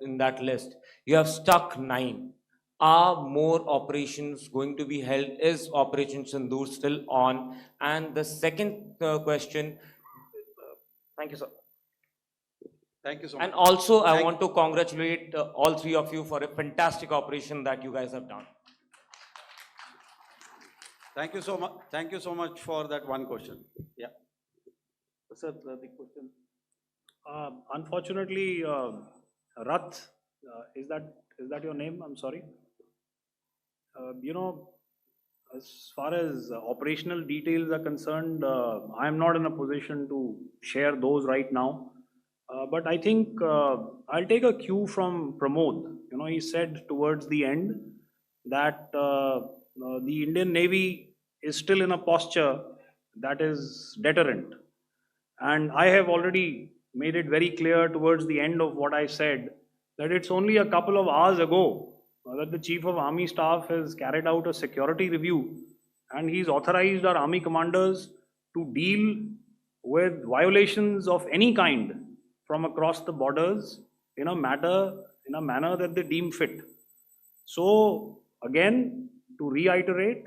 in that list. You have stuck 9. Are more operations going to be held? Is Operation Sindoor still on? And the second question, thank you, sir. Thank you so much. And also, I want to congratulate all three of you for a fantastic operation that you guys have done. Thank you so much. Thank you so much for that one question. Yeah. Sir, the question. Unfortunately, Rath, is that your name? I'm sorry. You know, as far as operational details are concerned, I am not in a position to share those right now. But I think I'll take a cue from Pramod. You know, he said towards the end that the Indian Navy is still in a posture that is deterrent. And I have already made it very clear towards the end of what I said that it's only a couple of hours ago that the Chief of Army Staff has carried out a security review, and he's authorized our Army commanders to deal with violations of any kind from across the borders in a manner that they deem fit. So again, to reiterate,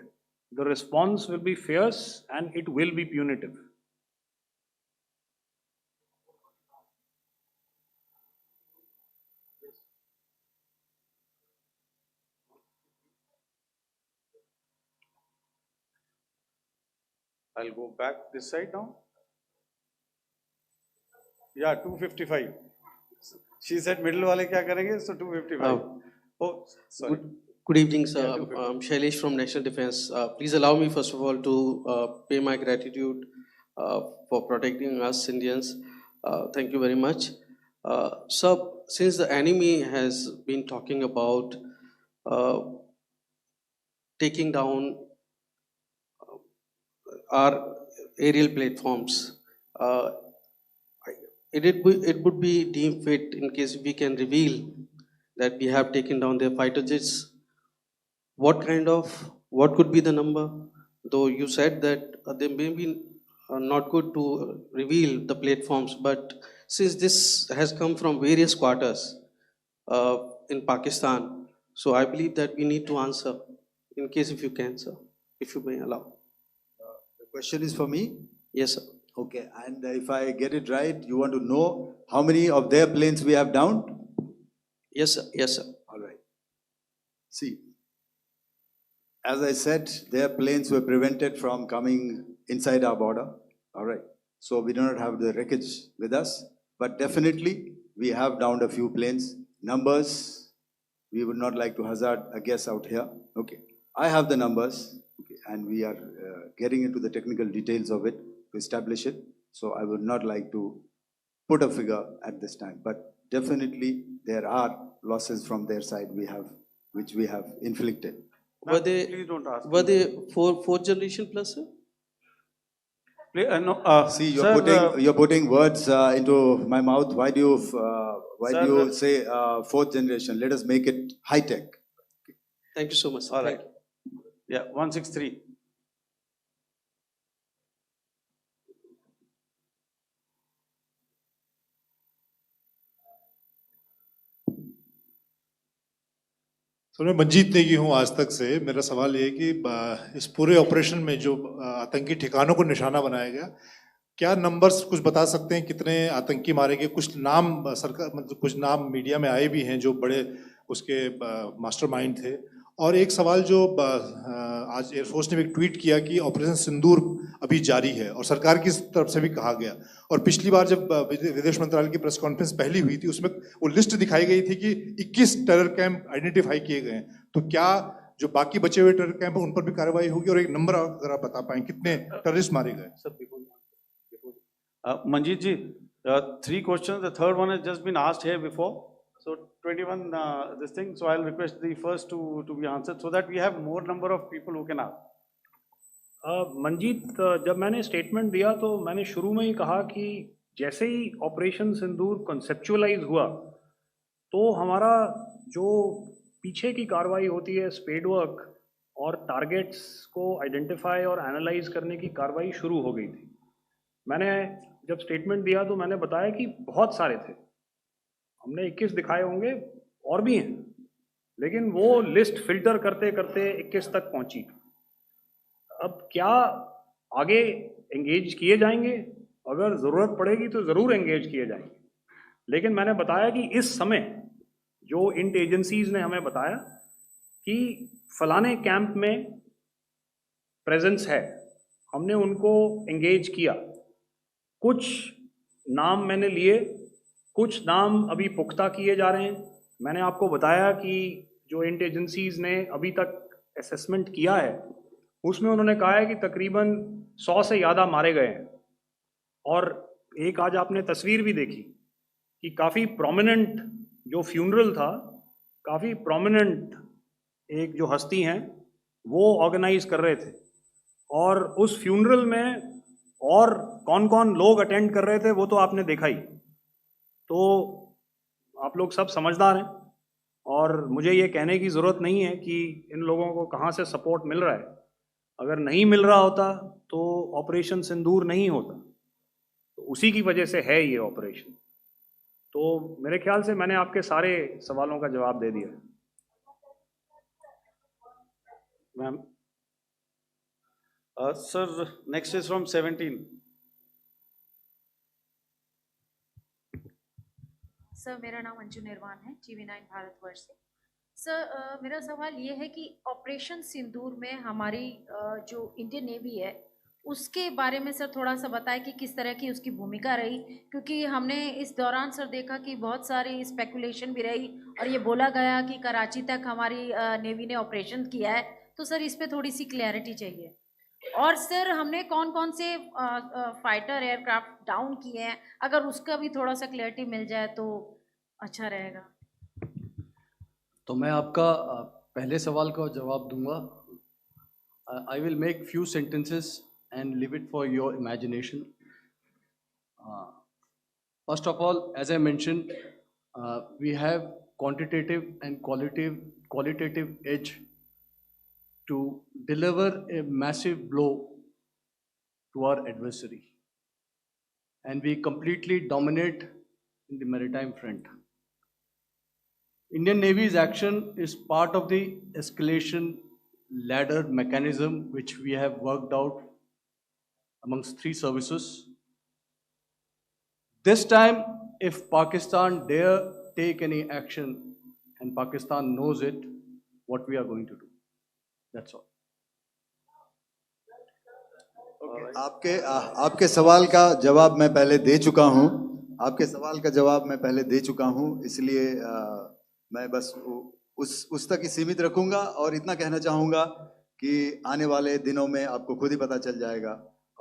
the response will be fierce and it will be punitive. I'll go back this side now. Yeah, 255. She said middle wale kya karenge, so 255. Oh, sorry. Good evening, sir. Yeah, 255. I'm Shailesh from National Defense. Please allow me, first of all, to pay my gratitude for protecting us Indians. Thank you very much. Sir, since the enemy has been talking about taking down our aerial platforms, it would be deemed fit in case we can reveal that we have taken down their fighter jets. What could be the number? Though you said that they may be not good to reveal the platforms, but since this has come from various quarters in Pakistan, so I believe that we need to answer, in case if you can, sir, if you may allow. The question is for me? Yes, sir. Okay, and if I get it right, you want to know how many of their planes we have downed? Yes, sir. Yes, sir. All right. See, as I said, their planes were prevented from coming inside our border. All right. So we do not have the wreckage with us, but definitely we have downed a few planes. Numbers, we would not like to hazard a guess out here. Okay. I have the numbers, okay, and we are getting into the technical details of it to establish it. So I would not like to put a figure at this time, but definitely there are losses from their side which we have inflicted. Please don't ask. Were they fourth generation plus, sir? See, you're sir, you're putting words into my mouth. Why do you say fourth generation? Let us make it high tech. Thank you so much, sir. All right. Yeah, 163. तो मैं मंजीत नेगी हूँ आज तक से। मेरा सवाल ये है कि इस पूरे ऑपरेशन में जो आतंकी ठिकानों को निशाना बनाया गया, क्या नंबर्स कुछ बता सकते हैं कितने आतंकी मारे गए? कुछ नाम सरकार मतलब कुछ नाम मीडिया में आए भी हैं जो बड़े उसके मास्टरमाइंड थे। और एक सवाल जो आज एयरफोर्स ने भी एक ट्वीट किया कि ऑपरेशन सिंदूर अभी जारी है और सरकार की तरफ से भी कहा गया। और पिछली बार जब विदेश मंत्रालय की प्रेस कॉन्फ्रेंस पहली हुई थी उसमें वो लिस्ट दिखाई गई थी कि 21 टेरर कैंप आइडेंटिफाई किए गए हैं। तो क्या जो बाकी बचे हुए टेरर कैंप है उन पर भी कार्रवाई होगी? और एक नंबर अगर आप बता पाएं कितने टेररिस्ट मारे गए? Manjeet ji, 3 questions. The third one has just been asked here before. So 21 this thing. So I'll request the first to be answered so that we have more number of people who can ask. Manjeet, जब मैंने statement दिया तो मैंने शुरू में ही कहा कि जैसे ही ऑपरेशन सिंदूर कॉन्सेप्चुअलाइज हुआ तो हमारा जो पीछे की कार्रवाई होती है स्पेड वर्क और टारगेट्स को आइडेंटिफाई और एनालाइज करने की कार्रवाई शुरू हो गई थी। मैंने जब स्टेटमेंट दिया तो मैंने बताया कि बहुत सारे थे, हमने 21 दिखाए होंगे और भी हैं, लेकिन वो लिस्ट फिल्टर करते करते 21 तक पहुंची। अब क्या आगे एंगेज किए जाएंगे? अगर ज़रूरत पड़ेगी तो ज़रूर एंगेज किए जाएंगे, लेकिन मैंने बताया कि इस समय जो इंट एजेंसीज ने हमें बताया कि फलाने कैंप में प्रेजेंस है, हमने उनको एंगेज किया। कुछ नाम मैंने लिए, कुछ नाम अभी पुख्ता किए जा रहे हैं। मैंने आपको बताया कि जो इंट एजेंसीज ने अभी तक असेसमेंट किया है उसमें उन्होंने कहा है कि तकरीबन 100 से ज़्यादा मारे गए हैं। और एक आज आपने तस्वीर भी देखी कि काफ़ी प्रोमिनेंट जो फ्यूनरल था, काफ़ी प्रोमिनेंट एक जो हस्ती हैं वो ऑर्गेनाइज कर रहे थे, और उस फ्यूनरल में और कौन कौन लोग अटेंड कर रहे थे वो तो आपने देखा ही। तो आप लोग सब समझदार हैं और मुझे ये कहने की ज़रूरत नहीं है कि इन लोगों को कहाँ से सपोर्ट मिल रहा है। अगर नहीं मिल रहा होता तो ऑपरेशन सिंदूर नहीं होता, तो उसी की वजह से है ये ऑपरेशन। तो मेरे ख्याल से मैंने आपके सारे सवालों का जवाब दे दिया। Ma'am Sir, next is from 17. Sir, मेरा नाम अंजू निर्वाण है, TV9 भारतवर्ष से। सर, मेरा सवाल ये है कि ऑपरेशन सिंदूर में हमारी जो इंडियन नेवी है उसके बारे में सर थोड़ा सा बताएं कि किस तरह की उसकी भूमिका रही, क्योंकि हमने इस दौरान सर देखा कि बहुत सारी स्पेकुलेशन भी रही और ये बोला गया कि कराची तक हमारी नेवी ने ऑपरेशन किया है। तो सर इस पर थोड़ी सी क्लैरिटी चाहिए। और सर हमने कौन कौन से फाइटर एयरक्राफ्ट डाउन किए हैं, अगर उसका भी थोड़ा सा क्लैरिटी मिल जाए तो अच्छा रहेगा। तो मैं आपका पहले सवाल का जवाब दूंगा। I will make few sentences and leave it for your imagination. First of all, as I mentioned, we have quantitative and qualitative edge to deliver a massive blow to our adversary, and we completely dominate in the maritime front. Indian Navy's action is part of the escalation ladder mechanism which we have worked out amongst 3 services. This time, if Pakistan dare take any action, and Pakistan knows it, what we are going to do. That's all. आपके सवाल का जवाब मैं पहले दे चुका हूं। आपके सवाल का जवाब मैं पहले दे चुका हूं, इसलिए मैं बस उस तक ही सीमित रखूंगा और इतना कहना चाहूंगा कि आने वाले दिनों में आपको खुद ही पता चल जाएगा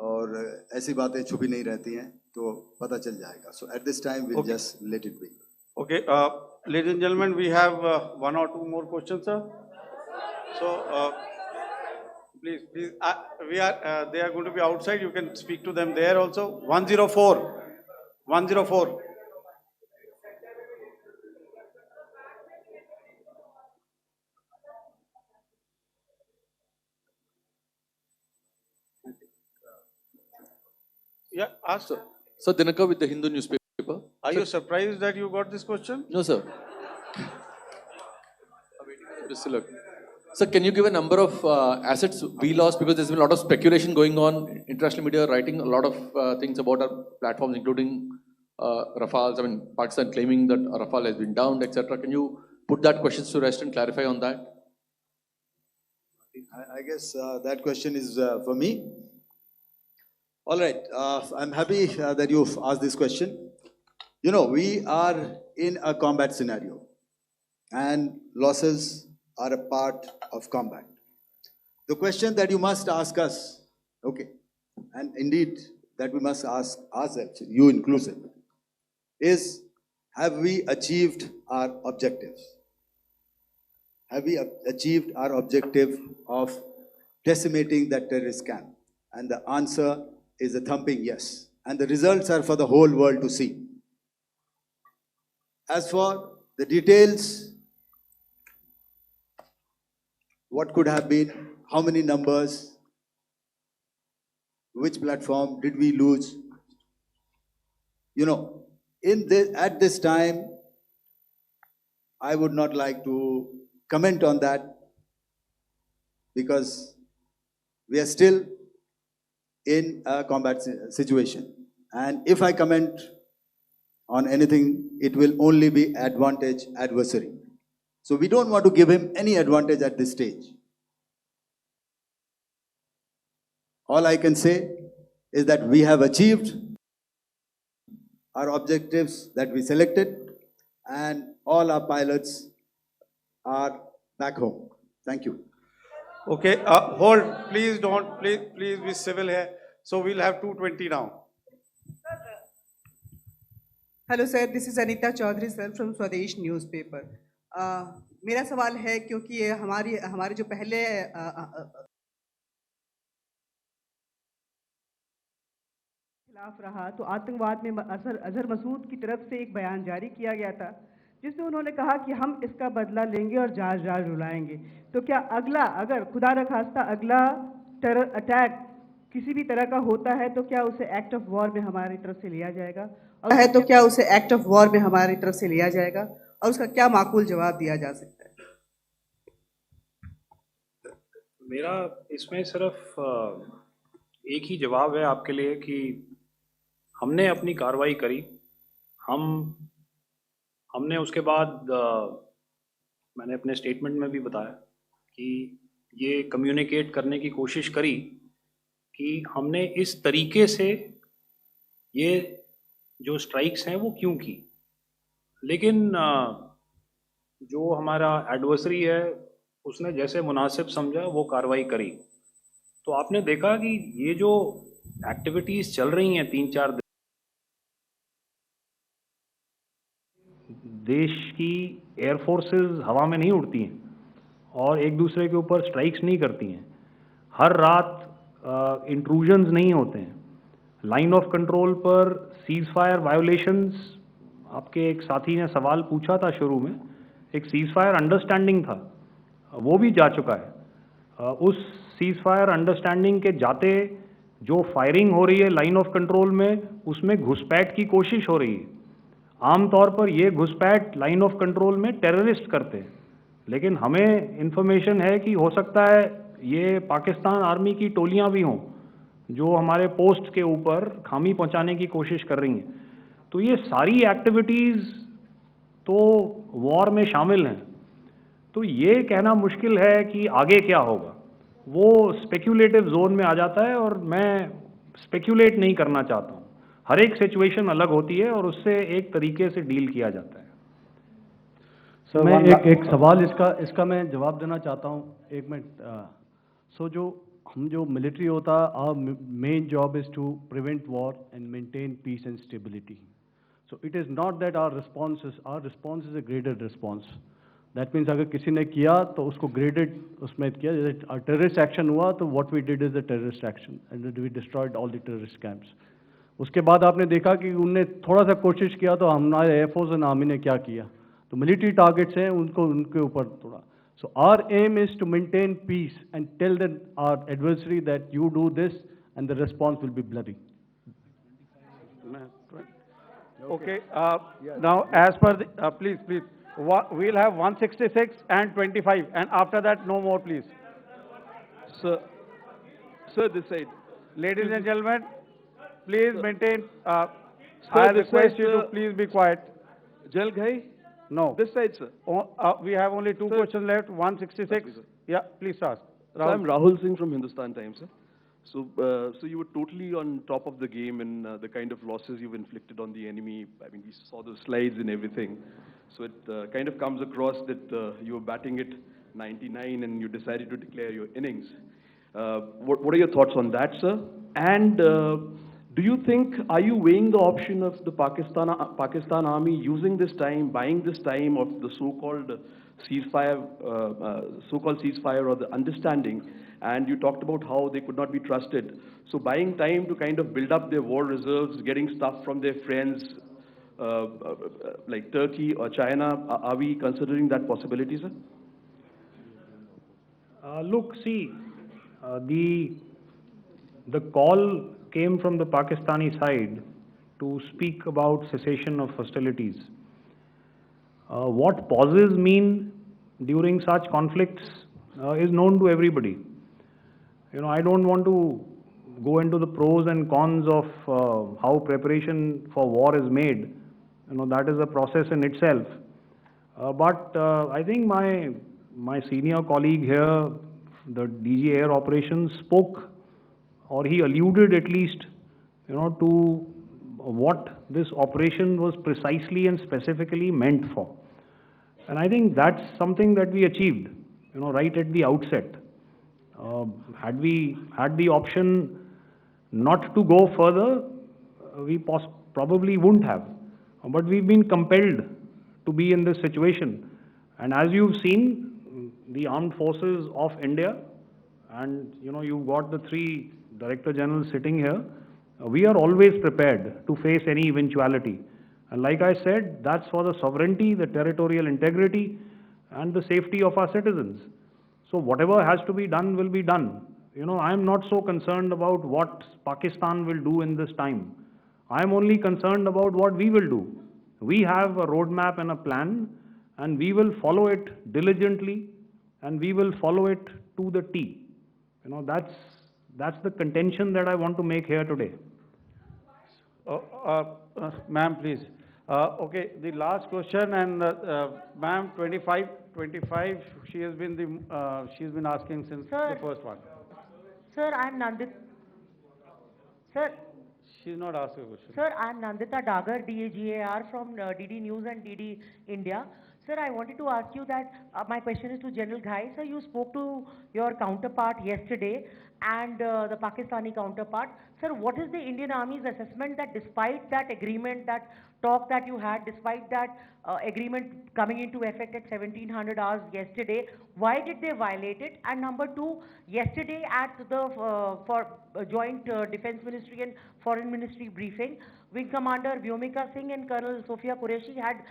और ऐसी बातें छुपी नहीं रहती हैं, तो पता चल जाएगा। So at this time we'll just let it be. Okay, ladies and gentlemen, we have 1 or 2 more questions, sir. So please, they are going to be outside. You can speak to them there also. 104. Yeah, ask, sir. Sir, Dinaka with the Hindu newspaper. Are you surprised that you got this question? No, sir. Mr. Lok. Sir, can you give a number of assets we lost, because there's been a lot of speculation going on, international media writing a lot of things about our platforms, including Rafales. I mean, Pakistan claiming that Rafale has been downed, etc. Can you put that question to rest and clarify on that? I guess that question is for me. All right, I'm happy that you've asked this question. You know, we are in a combat scenario, and losses are a part of combat. The question that you must ask us, okay, and indeed that we must ask ourselves, you inclusive, is have we achieved our objectives? Have we achieved our objective of decimating that terrorist camp? And the answer is a thumping yes. And the results are for the whole world to see. As for the details, what could have been, how many numbers, which platform did we lose? You know, at this time, I would not like to comment on that, because we are still in a combat situation. And if I comment on anything, it will only be advantage adversary. So we don't want to give him any advantage at this stage. All I can say is that we have achieved our objectives that we selected, and all our pilots are back home. Thank you. Okay, hold, please don't, please be civil here. So we'll have 220 now. Hello sir, this is Anita Chaudhary sir from Swadesh newspaper. मेरा सवाल है, क्योंकि ये हमारे जो पहले खिलाफ रहा, तो आतंकवाद में अजहर मसूद की तरफ से एक बयान जारी किया गया था, जिसमें उन्होंने कहा कि हम इसका बदला लेंगे और जाज रुलाएंगे। तो क्या अगला, अगर खुदा न खास्ता अगला टेरर अटैक किसी भी तरह का होता है, तो क्या उसे एक्ट ऑफ वॉर में हमारी तरफ से लिया जाएगा? और तो क्या उसे एक्ट ऑफ वॉर में हमारी तरफ से लिया जाएगा, और उसका क्या माकूल जवाब दिया जा सकता है? मेरा इसमें सिर्फ एक ही जवाब है आपके लिए कि हमने अपनी कार्रवाई करी। हमने उसके बाद मैंने अपने स्टेटमेंट में भी बताया कि ये कम्युनिकेट करने की कोशिश करी कि हमने इस तरीके से ये जो स्ट्राइक्स हैं वो क्यों की। लेकिन जो हमारा एडवर्सरी है उसने जैसे मुनासिब समझा वो कार्रवाई करी। तो आपने देखा कि ये जो एक्टिविटीज़ चल रही हैं 3-4 दिन, देश की एयरफोर्सेस हवा में नहीं उड़ती हैं और एक दूसरे के ऊपर स्ट्राइक्स नहीं करती हैं। हर रात इंट्रूजन्स नहीं होते हैं। लाइन ऑफ कंट्रोल पर सीज फायर वायोलेशंस, आपके एक साथी ने सवाल पूछा था शुरू में, एक सीज फायर अंडरस्टैंडिंग था, वो भी जा चुका है। उस सीज फायर अंडरस्टैंडिंग के जाते जो फायरिंग हो रही है लाइन ऑफ कंट्रोल में, उसमें घुसपैठ की कोशिश हो रही है। आमतौर पर ये घुसपैठ लाइन ऑफ कंट्रोल में टेररिस्ट करते हैं, लेकिन हमें इन्फॉर्मेशन है कि हो सकता है ये पाकिस्तान आर्मी की टोलियां भी हों जो हमारे पोस्ट के ऊपर खामी पहुंचाने की कोशिश कर रही हैं। तो ये सारी एक्टिविटीज़ तो वॉर में शामिल हैं। तो ये कहना मुश्किल है कि आगे क्या होगा, वो स्पेक्यूलेटिव जोन में आ जाता है और मैं स्पेक्यूलेट नहीं करना चाहता हूँ। हर एक सिचुएशन अलग होती है और उससे एक तरीके से डील किया जाता है। सर मैं एक सवाल इसका मैं जवाब देना चाहता हूँ, एक मिनट। जो मिलिट्री होता है, our main job is to prevent war and maintain peace and stability. So it is not that our response is a graded response. That means अगर किसी ने किया तो उसको ग्रेडेड उसमें किया। जैसे टेररिस्ट एक्शन हुआ तो what we did is the terrorist action and we destroyed all the terrorist camps. उसके बाद आपने देखा कि उनने थोड़ा सा कोशिश किया तो हमारे एयरफोर्स एंड आर्मी ने क्या किया, तो मिलिट्री टारगेट्स हैं उनके ऊपर थोड़ा। So our aim is to maintain peace and tell that our adversary that you do this and the response will be bloody. Okay, now as per the, please, We'll have 166 and 25, and after that, no more, please. Sir, sir, this side. Ladies and gentlemen, please maintain, Sir, I this request side, you to sir. please be quiet. Jal Ghai? No. This side, sir. We have only two questions left, 166. Okay, sir. Yeah, please ask. So I'm Rahul Singh from Hindustan Times, sir. So you were totally on top of the game in the kind of losses you've inflicted on the enemy. I mean, we saw the slides and everything. So it kind of comes across that you were batting it 99 and you decided to declare your innings. What are your thoughts on that, sir? And do you think, are you weighing the option of the Pakistan Army using this time, buying this time of the so-called ceasefire or the understanding? And you talked about how they could not be trusted. So buying time to kind of build up their war reserves, getting stuff from their friends like Turkey or China, are we considering that possibility, sir? Look, see, the call came from the Pakistani side to speak about cessation of hostilities. What pauses mean during such conflicts is known to everybody. You know, I don't want to go into the pros and cons of how preparation for war is made. You know, that is a process in itself. But I think my senior colleague here, the DG Air Operations, spoke, or he alluded at least, you know, to what this operation was precisely and specifically meant for. And I think that's something that we achieved, you know, right at the outset. Had we had the option not to go further, we probably wouldn't have. But we've been compelled to be in this situation. And as you've seen, the armed forces of India, and you know, you've got the three Director Generals sitting here, we are always prepared to face any eventuality. And like I said, that's for the sovereignty, the territorial integrity, and the safety of our citizens. So whatever has to be done will be done. You know, I'm not so concerned about what Pakistan will do in this time. I'm only concerned about what we will do. We have a roadmap and a plan, and we will follow it diligently, and we will follow it to the T. You know, that's the contention that I want to make here today. Ma'am, please. Okay, the last question, and ma'am, 25, she has been she's been asking since the first one. Sir, I'm Nandita. Sir, She's not asking a question. Sir, I'm Nandita Dagar, DAGAR from DD News and DD India. Sir, I wanted to ask you that my question is to General Ghai. Sir, you spoke to your counterpart yesterday and the Pakistani counterpart. Sir, what is the Indian Army's assessment that despite that agreement, that talk that you had, despite that agreement coming into effect at 1700 hours yesterday, why did they violate it? And number two, yesterday at the joint Defense Ministry and Foreign Ministry briefing, Wing Commander Vyomika Singh and Colonel Sophia Qureshi had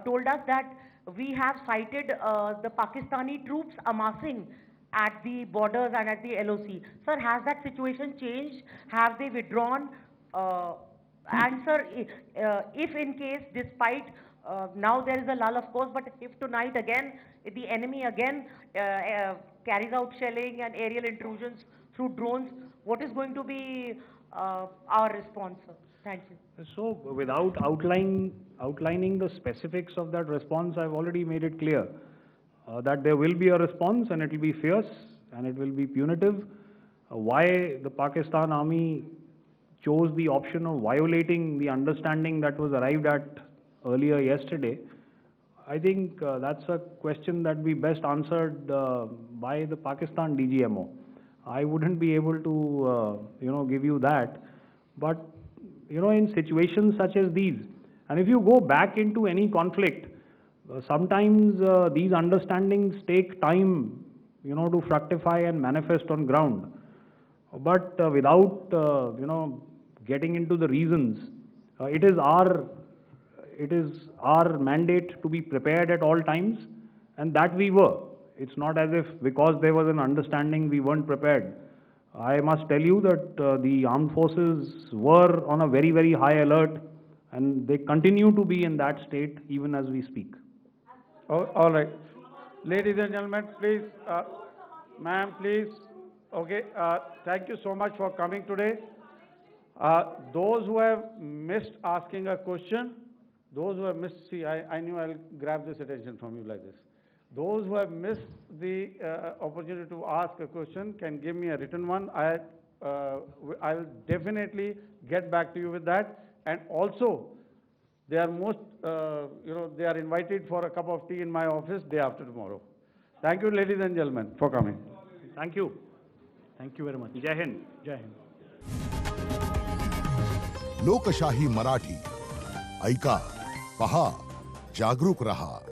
told us that we have cited the Pakistani troops amassing at the borders and at the LOC. Sir, has that situation changed? Have they withdrawn? And sir, if in case, despite now there is a lull, of course, but if tonight again, the enemy again carries out shelling and aerial intrusions through drones, what is going to be our response, sir? Thank you. So without outlining the specifics of that response, I've already made it clear that there will be a response and it will be fierce and it will be punitive. Why the Pakistan Army chose the option of violating the understanding that was arrived at earlier yesterday, I think that's a question that we best answered by the Pakistan DGMO. I wouldn't be able to, give you that. But, in situations such as these, and if you go back into any conflict, sometimes these understandings take time, to fructify and manifest on ground. But without, getting into the reasons, it is our mandate to be prepared at all times, and that we were. It's not as if because there was an understanding we weren't prepared. I must tell you that the armed forces were on a very, very high alert, and they continue to be in that state even as we speak. Oh, all right. Ladies and gentlemen, please, ma'am, please. Okay, thank you so much for coming today. Those who have missed asking a question, those who have missed, see, I knew I'll grab this attention from you like this. Those who have missed the opportunity to ask a question can give me a written one. I'll definitely get back to you with that. And also, they are they are invited for a cup of tea in my office day after tomorrow. Thank you, ladies and gentlemen, for coming. Thank you. Thank you very much. Jai Hind. Jai Hind. लोकशाही मराठी ऐका, पहा, जागरूक रहा.